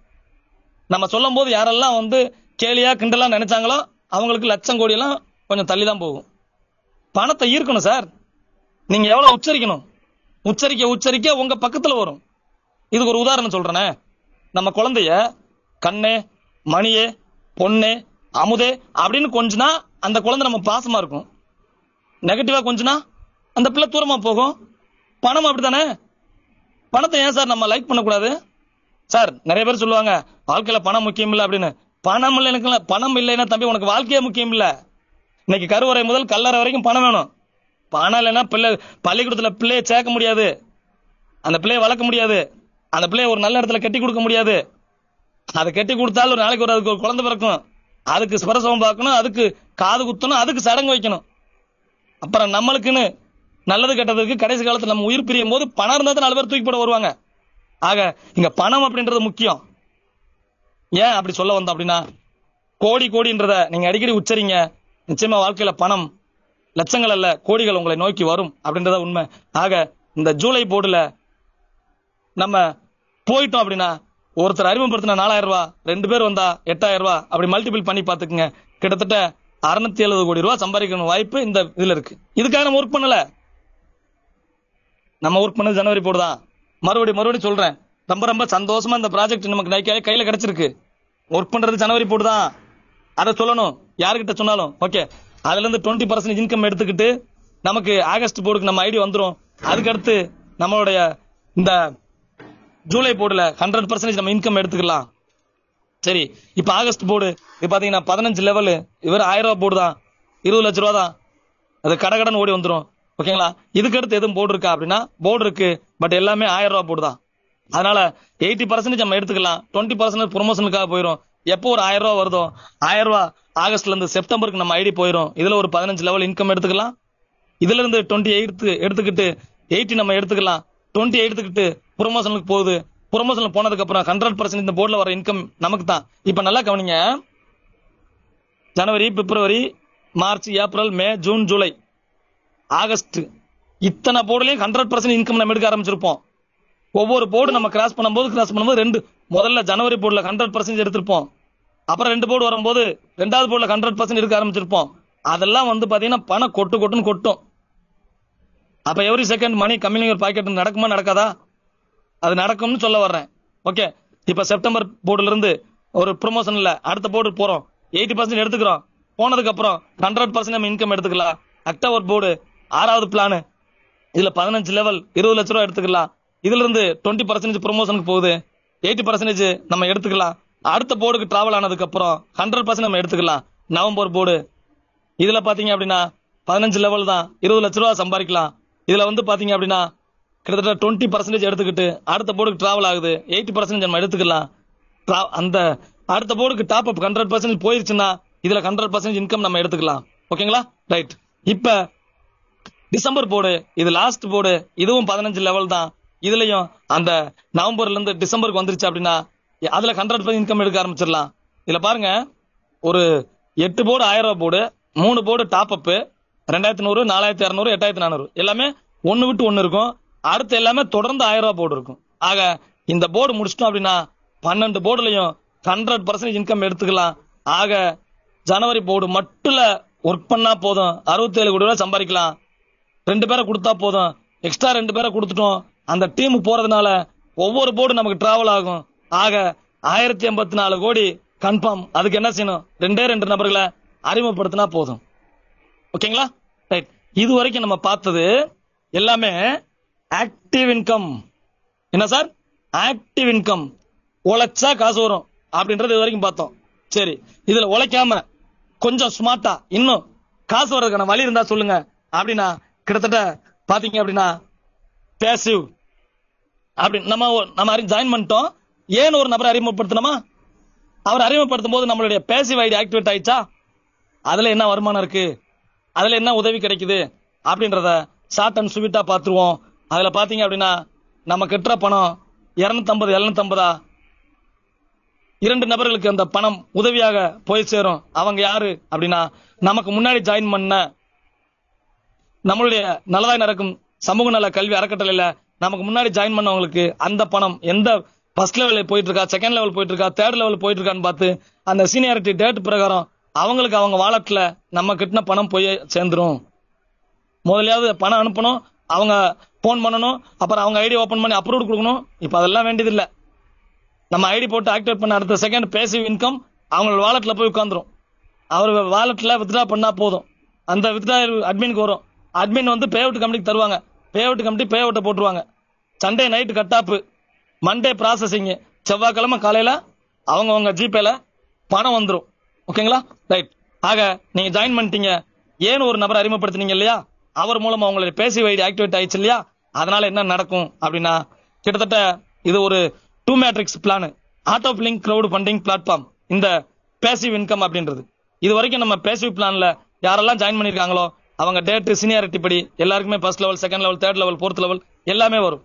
நம்ம சொல்லும் போது யாரெல்லாம் வந்து கேலியா கிண்டலா நினைச்சாங்களோ அவங்களுக்கு லட்சம் கோடி எல்லாம் கொஞ்சம் தள்ளி தான் போகும். பணத்தை ஈர்க்கணும் சார். நீங்க எவ்வளவு உச்சரிக்கணும், உச்சரிக்க உங்க பக்கத்துல வரும். இதுக்கு ஒரு உதாரணம் சொல்றேனே, நம்ம குழந்தைய கண்ணே மணியே பொண்ணே அமுதே அப்படின்னு கொஞ்சனா அந்த குழந்தை நம்ம பாசமா இருக்கும். நெகட்டிவா கொஞ்சனா அந்த பிள்ளை தூரமா போகும். பணம் அப்படித்தானே. பணத்தை ஏன் சார் நம்ம லைக் பண்ணக்கூடாது சார்? நிறைய பேர் சொல்லுவாங்க வாழ்க்கையில பணம் முக்கியம் இல்ல அப்படின்னு. பணம் இல்லை, பணம் இல்லைன்னா தம்பி உனக்கு வாழ்க்கையே முக்கியம் இல்ல. இன்னைக்கு கருவறை முதல் கல்லறை வரைக்கும் பணம் வேணும். பணம் இல்லைன்னா பிள்ளை பள்ளிக்கூடத்துல பிள்ளைய சேர்க்க முடியாது, அந்த பிள்ளைய வளர்க்க முடியாது, அந்த பிள்ளைய ஒரு நல்ல இடத்துல கட்டி கொடுக்க முடியாது. அதை கட்டி கொடுத்தாலும் ஒரு நாளைக்கு அதுக்கு ஒரு குழந்தை பிறக்கும், அதுக்கு பிரசவம் பார்க்கணும், அதுக்கு காது குத்தணும், அதுக்கு சடங்கு வைக்கணும். அப்புறம் நம்மளுக்குன்னு நல்லது கெட்டதுக்கு கடைசி காலத்துல நம்ம உயிர் பிரியும் போது பணம் இருந்தா தான் 4 பேர் தூக்கி போட வருவாங்க. ஆக இங்க பணம் அப்படின்றது முக்கியம். ஏன் அப்படி சொல்ல வந்தோம் அப்படின்னா, கோடின்றத நீங்க அடிக்கடி உச்சரிங்க. நிச்சயமா வாழ்க்கையில பணம் லட்சங்கள் அல்ல கோடிகள் உங்களை நோக்கி வரும் அப்படின்றத உண்மை. ஆக இந்த ஜூலை போர்டுல நம்ம போயிட்டோம் அப்படின்னா ஒருத்தர் அறிமுகப்படுத்தின 4000 ரூபாய், 2 பேர் வந்தா 8000 ரூபாய், அப்படி மல்டிபிள் பண்ணி பாத்துக்குங்க. கிட்டத்தட்ட 670 கோடி ரூபாய் சம்பாதிக்கணும் வாய்ப்பு இந்த இதுல இருக்கு. இதுக்காக நம்ம ஒர்க் பண்ணல, நம்ம ஒர்க் பண்ணது ஜனவரி போர்டு தான். மறுபடியும் சொல்றேன், ரொம்ப சந்தோஷமா இந்த ப்ராஜெக்ட் நமக்கு கையில கிடைச்சிருக்கு. ஒர்க் பண்றது ஜனவரி போர்டு தான், அதை சொல்லணும் யாருக்கிட்ட சொன்னாலும். ஓகே, அதுல இருந்து 20% இன்கம் எடுத்துக்கிட்டு நமக்கு ஆகஸ்ட் போர்டுக்கு நம்ம ஐடி வந்துரும். அதுக்கடுத்து நம்மளுடைய இந்த ஜூலை போர்டுல 100% நம்ம இன்கம் எடுத்துக்கலாம். சரி, இப்ப ஆகஸ்ட் போர்டு இது பாத்தீங்கன்னா 15 லெவல், இவர் 1000 ரூபாய் போர்டு தான், 20 லட்சம் ரூபா தான். அது கடகடன் ஓடி வந்துடும். ஓகேங்களா, இதுக்கு அடுத்து எதுவும் போர்டு இருக்கா அப்படின்னா போர்டு இருக்கு, பட் எல்லாமே 1000 ரூபாய் போர்டு தான். அதனால 80% நம்ம எடுத்துக்கலாம், 20% ப்ரொமோஷனுக்காக போயிடும். எப்போ ஒரு 1000 ரூபாய் வருதோ 1000 ரூபாய் ஆகஸ்ட்ல இருந்து செப்டம்பருக்கு நம்ம ஐடி போயிடும். இதுல ஒரு 15 லெவல் இன்கம் எடுத்துக்கலாம். இதுல இருந்து 28 எடுத்துக்கிட்டு 80 நம்ம எடுத்துக்கலாம். 20 எடுத்துக்கிட்டு ப்ரொமோஷனுக்கு போகுது. ப்ரொமோஷன் போனதுக்கு அப்புறம் 100% இந்த போர்டுல வர இன்கம் நமக்கு தான். இப்ப நல்லா கவனிங்க, ஜனவரி பிப்ரவரி மார்ச் ஏப்ரல் மே ஜூன் ஜூலை ஆகஸ்ட் இத்தனை போர்டுலயும் 100% இன்கம் நம்ம எடுக்க ஆரம்பிச்சிருப்போம். ஒவ்வொரு போர்டு நம்ம கிராஸ் பண்ணும்போது ரெண்டு முதல்ல ஜனவரி போர்டுல 100% எடுத்திருப்போம். அப்புறம் 2 போர்டு வரும்போது 2வது போர்டுல 100% எடுக்க ஆரம்பிச்சிருப்போம். அதெல்லாம் வந்து பாத்தீங்கன்னா பணம் கொட்டுன்னு கொட்டும். அப்ப every second money coming your pocket நடக்குமா நடக்காதா? அது நடக்கும்னு சொல்ல வர்றேன். ஓகே, இப்ப செப்டம்பர் போர்டுல இருந்து ஒரு ப்ரொமோஷன்ல அடுத்த போர்டு போறோம், 80% எடுத்துக்கிறோம். போனதுக்கு அப்புறம் 100% நம்ம இன்கம் எடுத்துக்கலாம். அக்டோபர் போர்டு 6வது பிளான், இதுல 15 லெவல் 20 லட்ச ரூபாய் எடுத்துக்கலாம். இதுல இருந்து 20% ப்ரொமோஷனுக்கு போகுது, 80% நம்ம எடுத்துக்கலாம். அடுத்த போர்டுக்கு டிராவல் ஆனதுக்கு அப்புறம் 100% நம்ம எடுத்துக்கலாம். நவம்பர் போர்டு இதுல பாத்தீங்க அப்படின்னா 15 லெவல் தான், 20 லட்ச ரூபாய் சம்பாதிக்கலாம். இதுல வந்து பாத்தீங்க அப்படின்னா கிட்டத்தட்ட 20% எடுத்துக்கிட்டு அடுத்த போர்டுக்கு டிராவல் ஆகுது, 80% நம்ம எடுத்துக்கலாம். அந்த அடுத்த போர்டுக்கு டாப் அப் 100% போயிருச்சுன்னா இதுல 100% இன்கம் நம்ம எடுத்துக்கலாம். ஓகேங்களா? ரைட். இப்ப டிசம்பர் போர்டு இது லாஸ்ட் போர்டு, இதுவும் 15 லெவல் தான். இதுலயும் அந்த நவம்பர்ல இருந்து டிசம்பருக்கு வந்துருச்சு அப்படின்னா அதுல 100% இன்கம் எடுக்க ஆரம்பிச்சிடலாம். இதுல பாருங்க, ஒரு 8 போர்டு 1000 ரூபாய் போர்டு, 3 போர்டு டாப் அப் 2100, 4200, 8400 எல்லாமே ஒன்னு விட்டு ஒன்னு இருக்கும். அடுத்து எல்லாமே தொடர்ந்து 1000 ரூபாய் போர்டு இருக்கும். ஆக இந்த போர்டு முடிச்சிட்டோம் அப்படின்னா 12 போர்டுலயும் 100% இன்கம் எடுத்துக்கலாம். ஆக ஜனவரி போர்டு மட்டும் ஒர்க் பண்ணா போதும் 67 கோடி ரூபாய் சம்பாதிக்கலாம். 2 பேரை கொடுத்தா போதும், எக்ஸ்ட்ரா 2 பேரை கொடுத்துட்டோம். அந்த டீம் போறதுனால ஒவ்வொரு போர்டு நமக்கு டிராவல் ஆகும். ஆக 1084 கோடி கன்ஃபார்ம். அதுக்கு என்ன செய்யணும்? 2 நபர்களை அறிமுகப்படுத்தினா போதும். ஓகேங்களா? ரைட். இது வரைக்கும் நம்ம பார்த்தது எல்லாமே ஆக்டிவ் இன்கம். என்ன சார்? Active income. உழைச்சா காசு வரும் அப்படின்றது இது வரைக்கும் பார்த்தோம். சரி, இதுல உழைக்காம கொஞ்சம் ஸ்மார்ட்டா இன்னும் காசு வர்றதுக்கான வழி இருந்தா சொல்லுங்க அப்படின்னா கிட்டத்தட்ட பாத்தீங்க அப்படின்னா பேசிவ் அப்படி நம்ம ஜாயின் பண்ணிட்டோம். ஏன் ஒரு நபரை அறிமுகப்படுத்தணுமா? அவர் அறிமுகப்படுத்தும் போது நம்மளுடைய பேசிவ் ஐடி ஆக்டிவேட் ஆயிடுச்சா? அதுல என்ன வருமானம் இருக்கு, அதுல என்ன உதவி கிடைக்குது அப்படின்றத ஷார்ட் அண்ட் ஸ்வீட்டா பாத்துருவோம். அதுல பாத்தீங்க அப்படின்னா நம்ம கட்டுற பணம் 250 750 2 நபர்களுக்கு அந்த பணம் உதவியாக போய் சேரும். அவங்க யாரு அப்படின்னா நமக்கு முன்னாடி ஜாயின் பண்ண நம்மளுடைய நல்லதாய் நடக்கும் சமூக நல கல்வி அறக்கட்டளையில நமக்கு முன்னாடி ஜாயின் பண்ணவங்களுக்கு அந்த பணம் எந்த ஃபர்ஸ்ட் லெவல் போயிட்டு இருக்கா, செகண்ட் லெவல் போயிட்டு இருக்கா, தேர்ட் லெவல் போயிட்டு இருக்கான்னு பார்த்து அந்த சீனியாரிட்டி டேட் பிரகாரம் அவங்களுக்கு அவங்க வாலெட்ல நம்ம கிட்டின பணம் போய் சேர்ந்துரும். முதலையாவது பணம் அனுப்பணும், அவங்க போன் பண்ணணும், அப்புறம் அவங்க ஐடி ஓபன் பண்ணி அப்ரூவ் கொடுக்கணும். இப்ப அதெல்லாம் வேண்டியது இல்ல. நம்ம ஐடி போட்டு ஆக்டிவேட் பண்ண அடுத்த செகண்ட் பேசிவ் இன்கம் அவங்களோட வாலெட்ல போய் உட்காந்துரும். அவர் வாலெட்ல வித்ட்ரா பண்ணா போதும். அந்த வித்ட்ரா அட்மினுக்கு வரும். அட்மின் வந்து பே அவுட் கமிட்டிக்கு தருவாங்க. பே அவுட் கமிட்டி பே அவுட்டை போட்டுருவாங்க. சண்டே நைட் கட்டாப்பு, மண்டே ப்ராசஸிங், செவ்வாய்க்கிழமை காலையில அவங்க ஜிபேல பணம் வந்துடும். ஓகேங்களா? ரைட். ஆக நீங்க ஜாயின் பண்ணிட்டீங்க, ஏன் ஒரு நபரை அறிமுகப்படுத்தினீங்க இல்லையா, அவர் மூலமா உங்களுடைய பேசிவ் ஐடி ஆக்டிவேட் ஆயிடுச்சு இல்லையா. அதனால என்ன நடக்கும் அப்படின்னா கிட்டத்தட்ட இது ஒரு 2 matrix plan, art of link crowdfunding platform. இந்த பேசிவ் இன்கம் அப்படின்றது இது வரைக்கும் நம்ம பேசிவ் பிளான்ல யாரெல்லாம் ஜாயின் பண்ணிருக்காங்களோ அவங்க டேட் சீனியாரிட்டி படி எல்லாருக்குமே first level, second level, third level, fourth level எல்லாமே வரும்.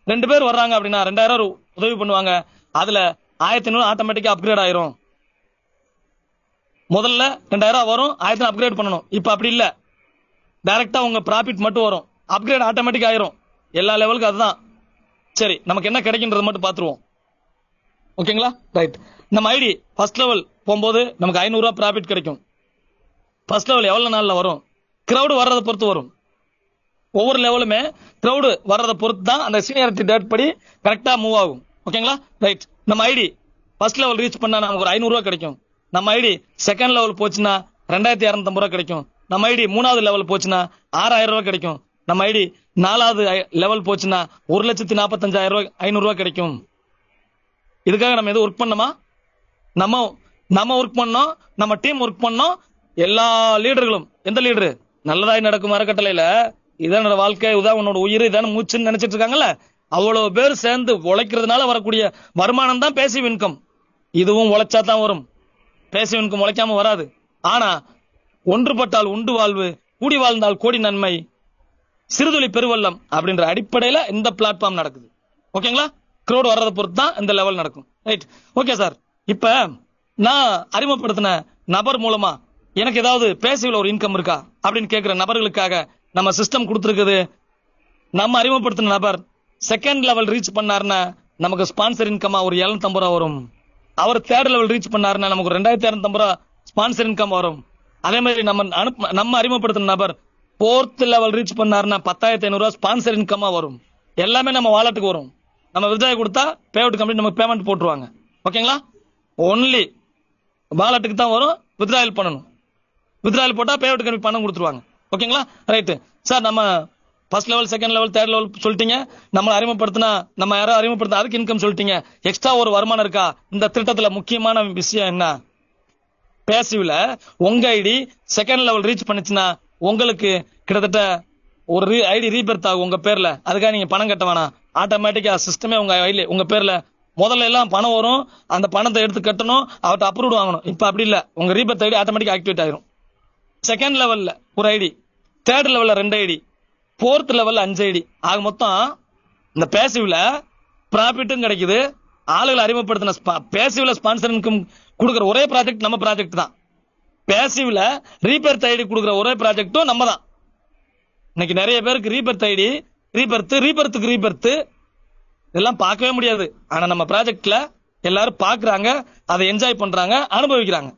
2 பேர் வர்றாங்க அப்படின்னா 2000 உதவி பண்ணுவாங்க. அதுல 1500 ஆட்டோமேட்டிக்கா அப்கிரேட் ஆயிரும். முதல்ல 2000 வரும், 1000 அப்கிரேட் பண்ணணும். இப்ப அப்படி இல்ல, டைரக்டா உங்க ப்ராஃபிட் மட்டும் வரும், அப்கிரேட் ஆட்டோமேட்டிக் ஆயிரும். எல்லா லெவலுக்கும் அதுதான். சரி, நமக்கு என்ன கிடைக்கின்றது மட்டும் பாத்துருவோம். ஓகேங்களா? ரைட். நம்ம ஐடி ஃபர்ஸ்ட் லெவல் போகும்போது நமக்கு 500 ரூபாய் ப்ராஃபிட் கிடைக்கும். ஃபர்ஸ்ட் லெவல் எவ்வளவு நாள்ல வரும்? கிரௌடு வர்றதை பொறுத்து வரும். ஒவ்வொரு லெவலுமே கிரௌடு வர்றதை பொறுத்து தான் அந்த சீனியாரிட்டி டேட் படி கரெக்டா மூவ் ஆகும். ஓகேங்களா? ரைட். நம்ம ஐடி ஃபர்ஸ்ட் லெவல் ரீச் பண்ணா நமக்கு ஒரு 500 ரூபாய் கிடைக்கும். நம்ம ஐடி செகண்ட் லெவல் போச்சுன்னா 2250 ரூபாய் கிடைக்கும். நம்ம ஐடி 3வது லெவல் போச்சுன்னா 6000 ரூபாய் கிடைக்கும். நம்ம ஐடி 4வது லெவல் போச்சுன்னா 1,45,000 ரூபாய் 500 ரூபாய் கிடைக்கும். இதுக்காக நம்ம எதுவும் ஒர்க் பண்ணோமா? நம்ம ஒர்க் பண்ணோம், நம்ம டீம் ஒர்க் பண்ணோம். எல்லா லீடர்களும், எந்த லீடரு நல்லதாய் நடக்கும் அறக்கட்டளையில இதான் வாழ்க்கை, இதான் உன்னோட உயிர், இதான மூச்சுன்னு நினைச்சிட்டு இருக்காங்கல்ல, அவ்வளவு பேர் சேர்ந்து உழைக்கிறதுனால வரக்கூடிய வருமானம் தான் பேசிவ் இன்கம். இதுவும் உழைச்சா தான் வரும், பேசிவ் இன்கம் உழைக்காம வராது. ஆனா ஒன்றுபட்டால் உண்டு வாழ்வு, கூடி வாழ்ந்தால் கோடி நன்மை, சிறுதுளி பெருவெள்ளம் அப்படின்ற அடிப்படையில இந்த பிளாட்ஃபார்ம் நடக்குது. ஓகேங்களா? கிரௌட் வர்றதை பொறுத்து தான் இந்த லெவல் நடக்கும். ரைட். ஓகே சார், இப்ப நான் அறிமுகப்படுத்தின நபர் மூலமா எனக்கு ஏதாவது பேசிவ்ல ஒரு இன்கம் இருக்கா அப்படின்னு கேட்கிற நபர்களுக்காக நம்ம சிஸ்டம் கொடுத்துருக்குது. நம்ம அறிமுகப்படுத்தின நபர் செகண்ட் லெவல் ரீச் பண்ணாருன்னா நமக்கு ஸ்பான்சர் இன்கமா ஒரு 750 ரூபா வரும். அவர் தேர்ட் லெவல் ரீச் பண்ணாருன்னா நமக்கு 2250 ரூபா ஸ்பான்சர் இன்கம் வரும். அதே மாதிரி நம்ம அறிமுகப்படுத்தின நபர் போர்த் லெவல் ரீச் பண்ணாருன்னா 10,500 ரூபா ஸ்பான்சர் இன்கமா வரும். எல்லாமே நம்ம வாலெட்டுக்கு வரும். நம்ம வித்ட்ரா கொடுத்தா பேஅவுட் கம்பெனி நமக்கு பேமெண்ட் போட்டுருவாங்க. ஓகேங்களா? ஒன்லி வாலெட்டுக்கு தான் வரும். வித்ட்ராயல் பண்ணணும். வித்ட்ராயல் போட்டா பேஅவுட் கம்பெனி பணம் கொடுத்துருவாங்க. ஓகேங்களா? Right sir. நம்ம first level, second level, third level சொல்லிட்டீங்க. நம்ம அறிமுகப்படுத்தினா நம்ம யாரோ அறிமுகப்படுத்த அதுக்கு இன்கம் சொல்லிட்டீங்க. எக்ஸ்ட்ரா ஒரு வருமானம் இருக்கா? இந்த திட்டத்துல முக்கியமான விஷயம் என்ன? பேசிவ்ல உங்க ஐடி செகண்ட் லெவல் ரீச் பண்ணுச்சுன்னா உங்களுக்கு கிட்டத்தட்ட ஒரு ஐடி ரீபெர்த் ஆகும் உங்க பேர்ல. அதுக்காக நீங்க பணம் கட்ட வேணாம். ஆட்டோமேட்டிக்கா சிஸ்டமே உங்க ஐடி உங்க பேர்ல முதல்ல எல்லாம் பணம் வரும். அந்த பணத்தை எடுத்து கட்டணும், அவர்கிட்ட அப்ரூவ் வாங்கணும். இப்ப அப்படி இல்ல. உங்க ரீபெர்த் ஐடி ஆட்டோமேட்டிக் ஆக்டிவேட் ஆயிரும். செகண்ட் லெவல்ல ஒரு ஐடி, தேர்ட் லெவல்ல 2 ஐடி, போர்த் லெவல்ல 5 ஐடி. ஆக மொத்தம் இந்த பேசிவ்ல ப்ராஃபிட்டும் கிடைக்குது. ஆளுகளை அறிமுகப்படுத்தின பேசிவ்ல ஸ்பான்சர் இன்கம் கொடுக்குற ஒரே ப்ராஜெக்ட் நம்ம ப்ராஜெக்ட் தான். பேசிவ்ல ரீபெர்த் ஐடி கொடுக்குற ஒரே ப்ராஜெக்டும் நம்ம தான். இன்னைக்கு நிறைய பேருக்கு ரீபெர்த் ஐடி, ரீபெர்த்துக்கு இதெல்லாம் பார்க்கவே முடியாது. ஆனா நம்ம ப்ராஜெக்ட்ல எல்லாரும் பாக்குறாங்க, அதை என்ஜாய் பண்றாங்க, அனுபவிக்கிறாங்க.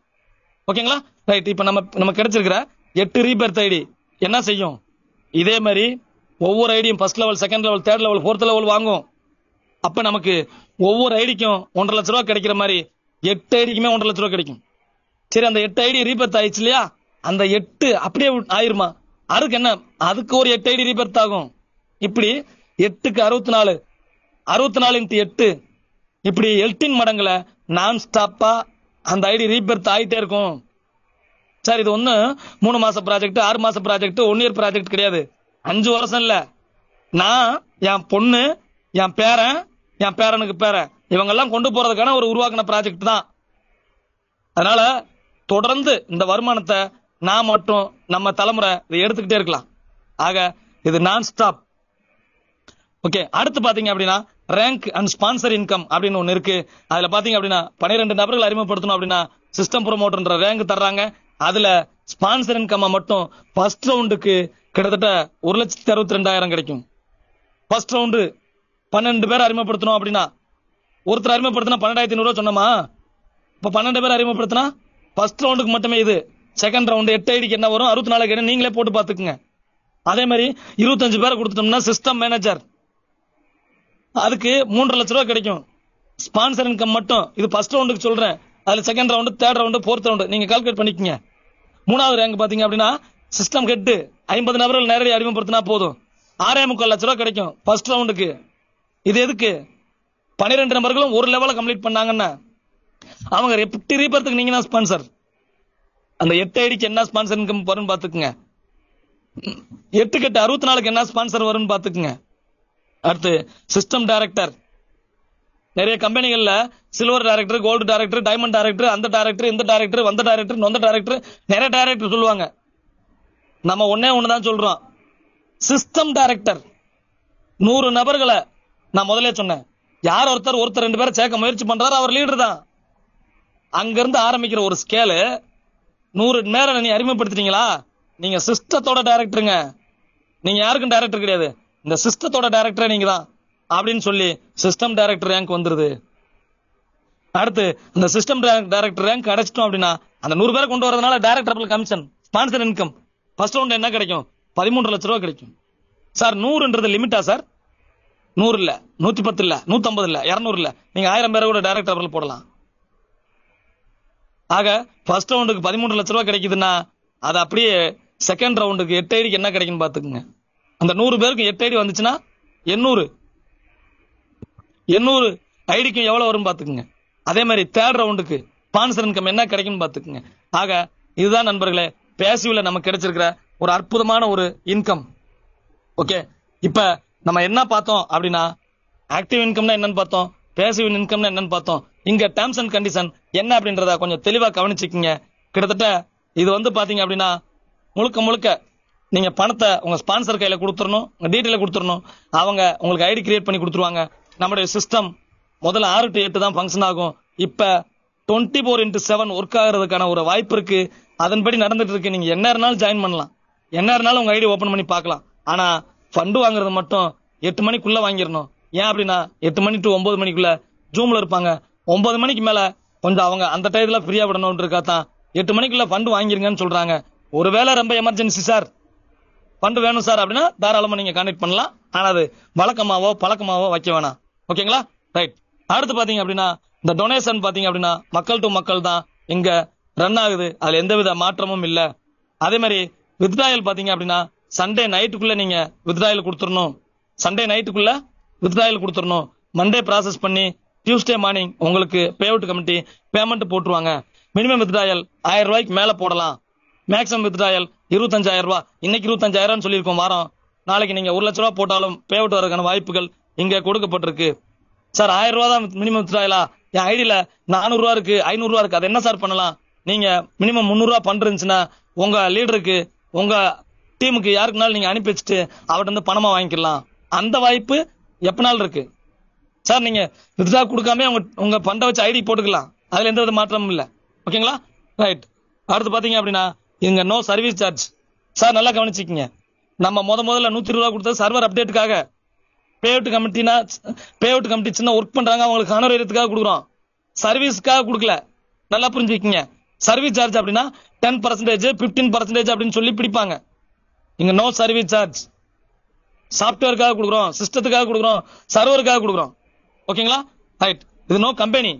ஓகேங்களா? ரைட். இப்ப நம்ம கிடைச்சிருக்கிற 8 ரீபெர்த் ஐடி என்ன செய்யும்? இதே மாதிரி ஒவ்வொரு ஐடியும் first level, second level, third level, fourth level வாங்கும். அப்ப நமக்கு ஒவ்வொரு ஐடிக்கும் 1.5 லட்ச ரூபா கிடைக்கிற மாதிரி 8 ஐடிக்குமே 1.5 லட்ச ரூபா கிடைக்கும். சரி, அந்த 8 ஐடி ரீபெர்த் ஆயிடுச்சு இல்லையா? அந்த 8 அப்படியே ஆயிருமா? அதுக்கு என்ன? அதுக்கு ஒரு 8 ஐடி ரீபெர்த் ஆகும். இப்படி 8க்கு 64, 64 × 8 இப்படி 18 மடங்குல நான் ஸ்டாப்பா அந்த ஐடி ரீபெர்த் ஆயிட்டே இருக்கும். சார், இது ஒண்ணு 3 மாச ப்ராஜெக்ட், 6 மாச ப்ராஜெக்ட், 1 இயர் ப்ராஜெக்ட் கிடையாது. 5 வருஷம் இல்ல. நான் என் பொண்ணு, என் பேரன், என் பேரனுக்கு பேரன் இவங்க எல்லாம் கொண்டு போறதுக்கான ஒரு உருவாக்கின ப்ராஜெக்ட் தான். அதனால தொடர்ந்து இந்த வருமானத்தை நான் மட்டும் நம்ம தலைமுறை இதை எடுத்துக்கிட்டே இருக்கலாம். ஆக இது நான் ஸ்டாப். ஓகே. அடுத்து பாத்தீங்க அப்படின்னா ரேங்க் அண்ட் ஸ்பான்சர் இன்கம் அப்படின்னு ஒன்னு இருக்கு. அதுல பாத்தீங்க அப்படின்னா 12 நபர்கள் அறிமுகப்படுத்தணும் அப்படின்னா சிஸ்டம் ப்ரோமோட்டர்ன்ற ரேங்க் தர்றாங்க. அதுல ஸ்பான்சர் இன்கம் மட்டும் ஃபர்ஸ்ட் ரவுண்டுக்கு கிட்டத்தட்ட 1,62,000 கிடைக்கும். ஃபர்ஸ்ட் ரவுண்டு 12 பேர் அறிமுகப்படுத்தணும் அப்படின்னா ஒருத்தர் அறிமுகப்படுத்தினா 12,500 ரூபாய் சொன்னோமா? இப்ப 12 பேர் அறிமுகப்படுத்தினா ஃபர்ஸ்ட் ரவுண்டுக்கு மட்டுமே இது. செகண்ட் ரவுண்டு 8 ஐடிக்கு என்ன வரும்? 64 நீங்களே போட்டு பாத்துக்குங்க. அதே மாதிரி 25 பேரை கொடுத்துட்டோம்னா சிஸ்டம் மேனேஜர் அதுக்கு 3.5 லட்ச ரூபாய் கிடைக்கும். ஸ்பான்சர் இன்கம் மட்டும் இது ஃபர்ஸ்ட் ரவுண்டுக்கு சொல்றேன். அதுல second round, third round, fourth round நீங்க கால்குலேட் பண்ணிக்கங்க. 3வது ரேங்க் பாத்தீங்க அப்படின்னா சிஸ்டம் ஹெட் 50 நபர்கள் நேரடி அறிமுகப்படுத்தினா போதும் 6.25 லட்ச ரூபாய் கிடைக்கும் ஃபர்ஸ்ட் ரவுண்டுக்கு. இது எதுக்கு? 12 நபர்களும் ஒரு லெவல கம்ப்ளீட் பண்ணாங்கன்னா அவங்க 50 ரீபெர்த்துக்கு நீங்க தான் ஸ்பான்சர். அந்த 8 ஐடிக்கு என்ன ஸ்பான்சர் இன்கம் வரும்னு பாத்துக்குங்க. 8 × 64க்கு என்ன ஸ்பான்சர் வரும்னு பாத்துக்குங்க. அடுத்து சிஸ்டம் டைரக்டர். நிறைய கம்பெனிகள்ல silver director, gold director, diamond director, அந்த டைரக்டர், இந்த டைரக்டர், வந்த டைரக்டர், நொந்த டைரக்டர், நிறைய டைரக்டர் சொல்லுவாங்க. நம்ம ஒண்ணுதான் சொல்றோம், சிஸ்டம் டைரக்டர். 100 நபர்களை நான் முதல்ல சொன்னேன். யார் ஒருத்தர் 2 பேரை சேர்க்க முயற்சி பண்றாரு அவர் லீடர் தான். அங்கிருந்து ஆரம்பிக்கிற ஒரு ஸ்கேலு 100 நேரம் நீ அறிமுகப்படுத்திட்டீங்களா? நீங்க சிஸ்டத்தோட டைரக்டருங்க. நீங்க யாருக்கும் டைரக்டர் கிடையாது, இந்த சிஸ்டத்தோட டைரக்டரே நீங்க தான் அப்படின்னு சொல்லி சிஸ்டம் டைரக்டர் ரேங்க் வந்துருது. அடுத்து இந்த சிஸ்டம் டைரக்டர் ரேங்க் கிடைச்சிட்டோம் அப்படின்னா அந்த 100 பேரை கொண்டு வரதுனால director commission, sponsor income first round என்ன கிடைக்கும்? 13 லட்ச ரூபாய் கிடைக்கும். Sir 100ன்றது லிமிட்டா sir? 100 இல்ல, 110 இல்ல, 150 இல்ல, 200 இல்ல, நீங்க 1000 பேரை கூட டைரக்டர் போடலாம். ஆக ஃபர்ஸ்ட் ரவுண்டுக்கு 13 லட்ச ரூபாய் கிடைக்குதுன்னா அது அப்படியே செகண்ட் ரவுண்டுக்கு 8 ஐடிக்கு என்ன கிடைக்கும் பாத்துக்குங்க. அந்த 100 பேருக்கு 8 ஐடி வந்துச்சுன்னா 800 ஐடிக்கும் எவ்வளவு வரும் பாத்துக்குங்க. அதே மாதிரி தேர்ட் ரவுண்டுக்கு ஸ்பான்சர் இன்கம் என்ன கிடைக்கும் பாத்துக்குங்க. ஆக இதுதான் நண்பர்களே பேசிவ்ல நமக்கு கிடைச்சிருக்கிற ஒரு அற்புதமான ஒரு இன்கம். ஓகே, இப்ப நம்ம என்ன பார்த்தோம் அப்படின்னா ஆக்டிவ் இன்கம்னா என்னன்னு பார்த்தோம், பேசிவ் இன்கம்னா என்னன்னு பார்த்தோம். இங்க டேர்ம்ஸ் அண்ட் கண்டிஷன் என்ன அப்படின்றத கொஞ்சம் தெளிவா கவனிச்சுக்கீங்க. கிட்டத்தட்ட இது பாத்தீங்க அப்படின்னா முழுக்க நீங்க பணத்தை உங்க ஸ்பான்சர் கையில கொடுத்துடணும், உங்க டீட்டெயில கொடுத்துடணும். அவங்க உங்களுக்கு ஐடி கிரியேட் பண்ணி கொடுத்துருவாங்க. நம்முடைய சிஸ்டம் முதல்ல 6 to 8 தான் ஃபங்க்ஷன் ஆகும். இப்ப 24/7 ஒர்க் ஆகிறதுக்கான ஒரு வாய்ப்பு இருக்கு. அதன்படி நடந்துட்டு இருக்கு. நீங்க என்ன இருந்தாலும் ஜாயின் பண்ணலாம், என்ன இருந்தாலும் உங்க ஐடி ஓபன் பண்ணி பார்க்கலாம். ஆனா ஃபண்டு வாங்குறது மட்டும் 8 மணிக்குள்ள வாங்கிடணும். ஏன் அப்படின்னா 8 மணி டு 9 மணிக்குள்ள ஜூம்ல இருப்பாங்க. 9 மணிக்கு மேல கொஞ்சம் அவங்க அந்த டயத்துல ஃப்ரீயா விடணும் இருக்காதான் 8 மணிக்குள்ள ஃபண்டு வாங்கிருங்கன்னு சொல்றாங்க. ஒருவேளை ரொம்ப எமர்ஜென்சி சார், ஃபண்டு வேணும் சார் அப்படின்னா தாராளமா நீங்க கான்டாக்ட் பண்ணலாம். ஆனா அது வழக்கமாவோ பழக்கமாவோ வைக்க வேணாம். ஓகேங்களா? ரைட். அடுத்து பாத்தீங்க அப்படின்னா இந்த டொனேஷன் பாத்தீங்க அப்படின்னா மக்கள் டு மக்கள் தான் இங்க ரன் ஆகுது. அதுல எந்தவித மாற்றமும் இல்ல. அதே மாதிரி வித்ட்ராயல் பாத்தீங்க அப்படின்னா சண்டே நைட்டுக்குள்ள நீங்க வித்ட்ராயல் கொடுத்துடணும். சண்டே நைட்டுக்குள்ள வித்ட்ராயல் கொடுத்துடணும். மண்டே ப்ராசஸ் பண்ணி டியூஸ்டே மார்னிங் உங்களுக்கு பே அவுட் கமிட்டி பேமெண்ட் போட்டுருவாங்க. மினிமம் வித்ட்ராயல் 1000 ரூபாய்க்கு மேல போடலாம். மேக்ஸிமம் வித்ட்ராயல் 25,000 ரூபாய். இன்னைக்கு 25,000 சொல்லியிருக்கோம் வாரம். நாளைக்கு நீங்க 1 லட்ச ரூபாய் போட்டாலும் பே அவுட் வரதுக்கான வாய்ப்புகள் இங்க கொடுக்கப்பட்டிருக்கு. சார் 1000 ரூபாய் தான் மினிமம் வித்ட்ராயலா? என் ஐடியில 400 ரூபா இருக்கு, 500 ரூபா இருக்கு, அது என்ன சார் பண்ணலாம்? நீங்க மினிமம் 300 ரூபாய் பண்றீங்கன்னா உங்க லீடருக்கு உங்க டீமுக்கு யாருக்குனாலும் நீங்க அனுப்பி வச்சுட்டு அவர்கிட்ட இருந்து பணமா வாங்கிக்கலாம். அந்த வாய்ப்பு எப்பனாலும் இருக்கு சார். நீங்க வித்ட்ரா கொடுக்காம உங்க பண்டை வச்சு ஐடி போட்டுக்கலாம். அதுல எந்த வித மாற்றமும் இல்ல. ஓகேங்களா? ரைட். அடுத்து பாத்தீங்க அப்படின்னா இங்க நோ சர்வீஸ் சார்ஜ். சார் நல்லா கவனிச்சுக்கீங்க. நம்ம முதல்ல 120 ரூபா கொடுத்தது சர்வர் அப்டேட்டுக்காக. பே அவுட் கமிட்டி சின்ன ஒர்க் பண்றாங்க, அவங்களுக்கு ஹானரேரியத்துக்காக கொடுக்குறோம். சர்வீஸ்க்காக கொடுக்கல. நல்லா புரிஞ்சுக்கீங்க. சர்வீஸ் சார்ஜ் அப்படின்னா 10%, 15% அப்படின்னு சொல்லி பிடிப்பாங்க. இங்க நோ சர்வீஸ் சார்ஜ். சாப்ட்வேருக்காக கொடுக்குறோம், சிஸ்டத்துக்காக கொடுக்குறோம், சர்வருக்காக கொடுக்குறோம். ஓகேங்களா? ரைட். இது நோ கம்பெனி.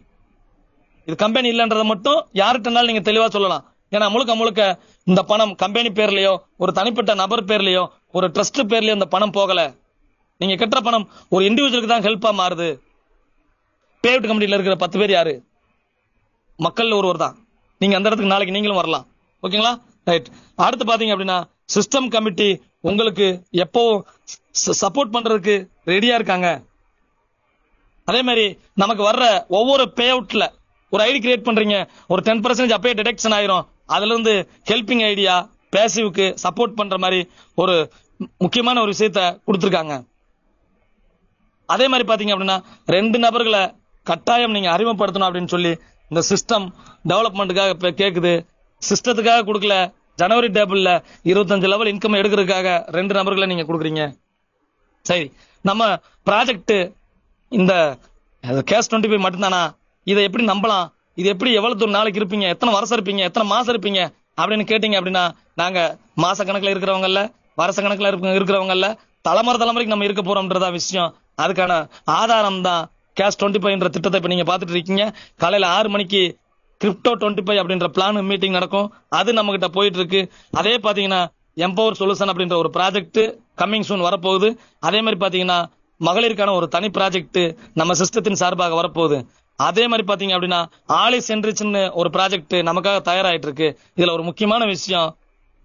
இது கம்பெனி இல்லன்றதை மட்டும் யார்கிட்டனாலும் நீங்க தெளிவா சொல்லலாம். ஏன்னா முழுக்க இந்த பணம் கம்பெனி பேர்லயோ ஒரு தனிப்பட்ட நபர் பேர்லயோ ஒரு ட்ரஸ்ட் பேர்லயோ இந்த பணம் போகல. நீங்க கட்டுற பணம் ஒரு இண்டிவிஜுவலுக்கு தான் ஹெல்ப்பா மாறுது. பே அவுட் கமிட்டியில இருக்கிற 10 பேர் யாரு? மக்கள் ஒருவர் தான். நீங்க அந்த இடத்துக்கு நாளைக்கு நீங்களும் வரலாம். ஓகேங்களா? ரைட். அடுத்து பாத்தீங்க அப்படின்னா சிஸ்டம் கமிட்டி உங்களுக்கு எப்போ சப்போர்ட் பண்றதுக்கு ரெடியா இருக்காங்க. அதே மாதிரி நமக்கு வர்ற ஒவ்வொரு பே அவுட்ல ஒரு ஐடி கிரியேட் பண்றீங்க, ஒரு 10% அப்பயே டிடெக்ஷன் ஆயிரும். அதுல இருந்து ஹெல்பிங் ஐடியா பேசிவ்க்கு சப்போர்ட் பண்ற மாதிரி ஒரு முக்கியமான ஒரு விஷயத்த கொடுத்திருக்காங்க. அதே மாதிரி பாத்தீங்க அப்படின்னா 2 நபர்களை கட்டாயம் நீங்க அறிமுகப்படுத்தணும் அப்படின்னு சொல்லி இந்த சிஸ்டம் டெவலப்மெண்ட்டுக்காக கேக்குது. சிஸ்டத்துக்காக கொடுக்கல. ஜனவரி டேபிள்ல 25 லெவல் இன்கம் எடுக்கிறதுக்காக 2 நபர்களை நீங்க கொடுக்குறீங்க. சரி, நம்ம ப்ராஜெக்ட் இந்த கேஷ் 25 மட்டும்தானா? இதை எப்படி நம்பலாம்? இது எப்படி எவ்வளவு தூரம் நாளைக்கு இருப்பீங்க, எத்தனை வருஷம் இருப்பீங்க, எத்தனை மாசம் இருப்பீங்க அப்படின்னு கேட்டீங்க அப்படின்னா நாங்க மாச கணக்குல இருக்கிறவங்கல்ல, வருஷ கணக்குல இருக்கிறவங்கல்ல, தலைமுறைக்கு நம்ம இருக்க போறோம்ன்றதா விஷயம். அதுக்கான ஆதாரம் தான் கேஷ் 25 திட்டத்தை இப்ப நீங்க பாத்துட்டு இருக்கீங்க. காலையில 6 மணிக்கு கிரிப்டோ 25 அப்படின்ற பிளான் மீட்டிங் நடக்கும். அது நம்ம கிட்ட போயிட்டு இருக்கு. அதே பாத்தீங்கன்னா எம்பவர் சொல்யூஷன் அப்படின்ற ஒரு ப்ராஜெக்ட் கம்மிங் சூன் வரப்போகுது. அதே மாதிரி பாத்தீங்கன்னா மகளிருக்கான ஒரு தனி ப்ராஜெக்ட் நம்ம சிஸ்டத்தின் சார்பாக வரப்போகுது. அதே மாதிரி பாத்தீங்க அப்படின்னா ஆலி சென்ட்ரிச்னு ஒரு ப்ராஜெக்ட் நமக்காக தயாராயிட்டு இருக்கு. இதுல ஒரு முக்கியமான விஷயம்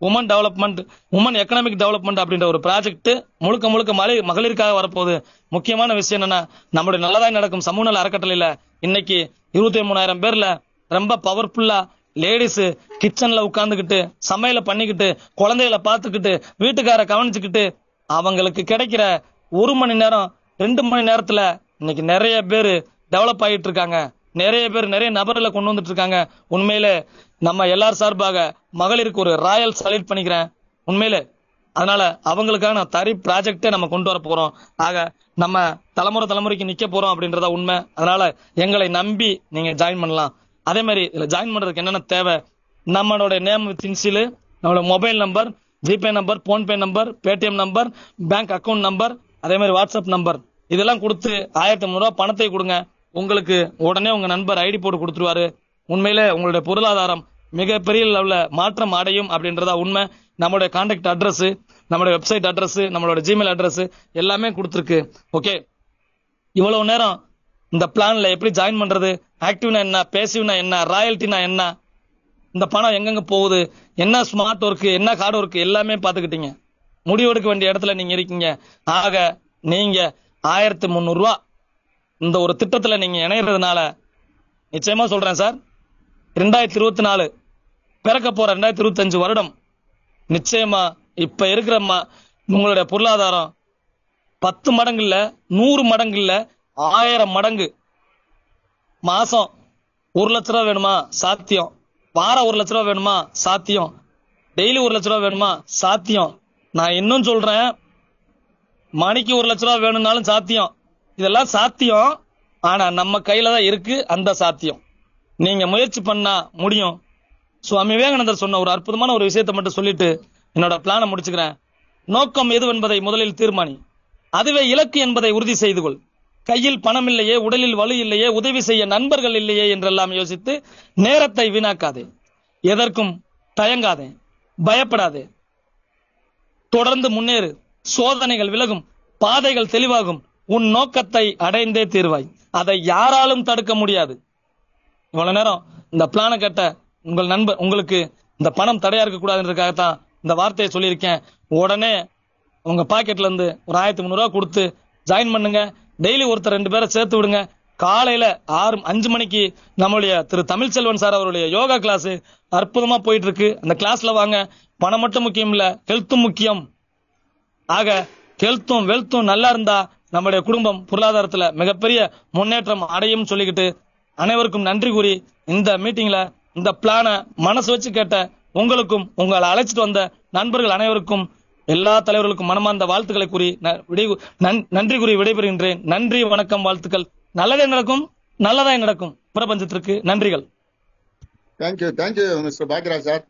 உமன் எக்கனாமிக் டெவலப்மெண்ட் அப்படின்ற ஒரு ப்ராஜெக்ட் முழுக்க மகளிருக்காக வரப்போகுது. முக்கியமான விஷயம் என்னன்னா நம்மளுடைய நல்லதாய் நடக்கும் சமூக நல அறக்கட்டளையில இன்னைக்கு 23,000 பேர்ல ரொம்ப பவர்ஃபுல்லா லேடிஸ் கிச்சன்ல உட்கார்ந்துகிட்டு சமையல பண்ணிக்கிட்டு குழந்தைகளை பார்த்துக்கிட்டு வீட்டுக்கார கவனிச்சுக்கிட்டு அவங்களுக்கு கிடைக்கிற 1 மணி நேரம் 2 மணி நேரத்துல இன்னைக்கு நிறைய பேர் டெவலப் ஆகிட்டு இருக்காங்க. நிறைய பேர் நிறைய நபர்களை கொண்டு வந்துட்டு இருக்காங்க. உண்மையிலே நம்ம எல்லார் சார்பாக மகளிருக்கு ஒரு ராயல் சல்யூட் பண்ணிக்கிறேன் உண்மையிலே. அதனால அவங்களுக்கான தனி ப்ராஜெக்டே நம்ம கொண்டு வர போறோம். ஆக நம்ம தலைமுறைக்கு நிக்க போறோம் அப்படின்றத உண்மை. அதனால எங்களை நம்பி நீங்க ஜாயின் பண்ணலாம். அதே மாதிரி இதுல ஜாயின் பண்றதுக்கு என்னென்ன தேவை? நம்மளோட நேம் வித் இன்சியல், நம்மளோட mobile number, GPay number, PhonePe number, Paytm number, bank account number, அதே மாதிரி வாட்ஸ்அப் நம்பர் இதெல்லாம் கொடுத்து 1500 ரூபாய் பணத்தை கொடுங்க. உங்களுக்கு உடனே உங்க நண்பர் ஐடி போட்டு கொடுத்துருவாரு. உண்மையிலே உங்களுடைய பொருளாதாரம் மிகப்பெரிய லெவல்ல மாற்றம் அடையும் அப்படின்றதா உண்மை. நம்மளுடைய கான்டாக்ட் அட்ரஸ், நம்மளுடைய வெப்சைட் அட்ரஸ், நம்மளோட ஜிமெயில் அட்ரஸ் எல்லாமே கொடுத்துருக்கு. ஓகே, இவ்வளவு நேரம் இந்த பிளான்ல எப்படி ஜாயின் பண்றது, ஆக்டிவ்னா என்ன, பேசிவ்னா என்ன, ராயல்ட்டினா என்ன, இந்த பணம் எங்கெங்க போகுது, என்ன ஸ்மார்ட் ஒர்க், என்ன ஹார்ட் ஒர்க் எல்லாமே பாத்துக்கிட்டீங்க. முடிவெடுக்க வேண்டிய இடத்துல நீங்க இருக்கீங்க. ஆக நீங்க 1300 ரூபாய் இந்த ஒரு திட்டத்துல நீங்க இணையறதுனால நிச்சயமா சொல்றேன் சார், 2024 பிறக்க போற 2025 வருடம் நிச்சயமா இப்ப இருக்கிற உங்களுடைய பொருளாதாரம் 10 மடங்கு இல்ல, 100 மடங்கு இல்ல, 1000 மடங்கு. மாசம் 1 லட்ச ரூபாய் வேணுமா? சாத்தியம். வாரம் 1 லட்ச ரூபாய் வேணுமா? சாத்தியம். டெய்லி 1 லட்ச ரூபா வேணுமா? சாத்தியம். நான் இன்னும் சொல்றேன், மணிக்கு 1 லட்ச ரூபா வேணும்னாலும் சாத்தியம். இதெல்லாம் சாத்தியம். ஆனா நம்ம கையில தான் இருக்கு அந்த சாத்தியம். நீங்க முயற்சி பண்ணா முடியும். சுவாமி விவேகானந்தர் சொன்ன ஒரு அற்புதமான ஒரு விஷயத்தை மட்டும் சொல்லிட்டு என்னோட பிளானை முடிச்சுக்கிறேன். நோக்கம் எது என்பதை முதலில் தீர்மானி, அதுவே இலக்கு என்பதை உறுதி செய்து கொள். கையில் பணம் இல்லையே, உடலில் வலு இல்லையே, உதவி செய்ய நண்பர்கள் இல்லையே என்றெல்லாம் யோசித்து நேரத்தை வீணாக்காதே. எதற்கும் தயங்காதே, பயப்படாதே. தொடர்ந்து முன்னேறு. சோதனைகள் விலகும், பாதைகள் தெளிவாகும். உன் நோக்கத்தை அடைந்தே தீர்வாய். அதை யாராலும் தடுக்க முடியாது. இவ்வளவு நேரம் இந்த பிளான கேட்ட உங்கள் நண்பர், உங்களுக்கு இந்த பணம் தடையா இருக்க கூடாதுன்றதுக்காகத்தான் இந்த வார்த்தையை சொல்லியிருக்கேன். உடனே உங்க பாக்கெட்ல இருந்து ஒரு 1300 ரூபாய் கொடுத்து ஜாயின் பண்ணுங்க. டெய்லி ஒருத்தர் 2 பேரை சேர்த்து விடுங்க. காலையில 5 மணிக்கு நம்மளுடைய திரு தமிழ்ச்செல்வன் சார் அவருடைய யோகா கிளாஸ் அற்புதமா போயிட்டு இருக்கு. அந்த கிளாஸ்ல வாங்க. பணம் மட்டும் முக்கியம் இல்ல, ஹெல்த்தும் முக்கியம். ஆக ஹெல்த்தும் வெல்த்தும் நல்லா இருந்தா நம்முடைய குடும்பம் பொருளாதாரத்துல மிகப்பெரிய முன்னேற்றம் அடையும் சொல்லிக்கிட்டு அனைவருக்கும் நன்றி கூறி இந்த மீட்டிங்ல இந்த பிளான மனசு வச்சு கேட்ட உங்களுக்கும் உங்களை அழைச்சிட்டு வந்த நண்பர்கள் அனைவருக்கும் எல்லா தலைவர்களுக்கும் மனமார்ந்த வாழ்த்துக்களை கூறி நன்றி கூறி விடைபெறுகின்றேன். நன்றி, வணக்கம், வாழ்த்துக்கள். நல்லதே நடக்கும், நல்லதாய் நடக்கும். பிரபஞ்சத்திற்கு நன்றிகள். Thank you mister Bhagyaraj sir.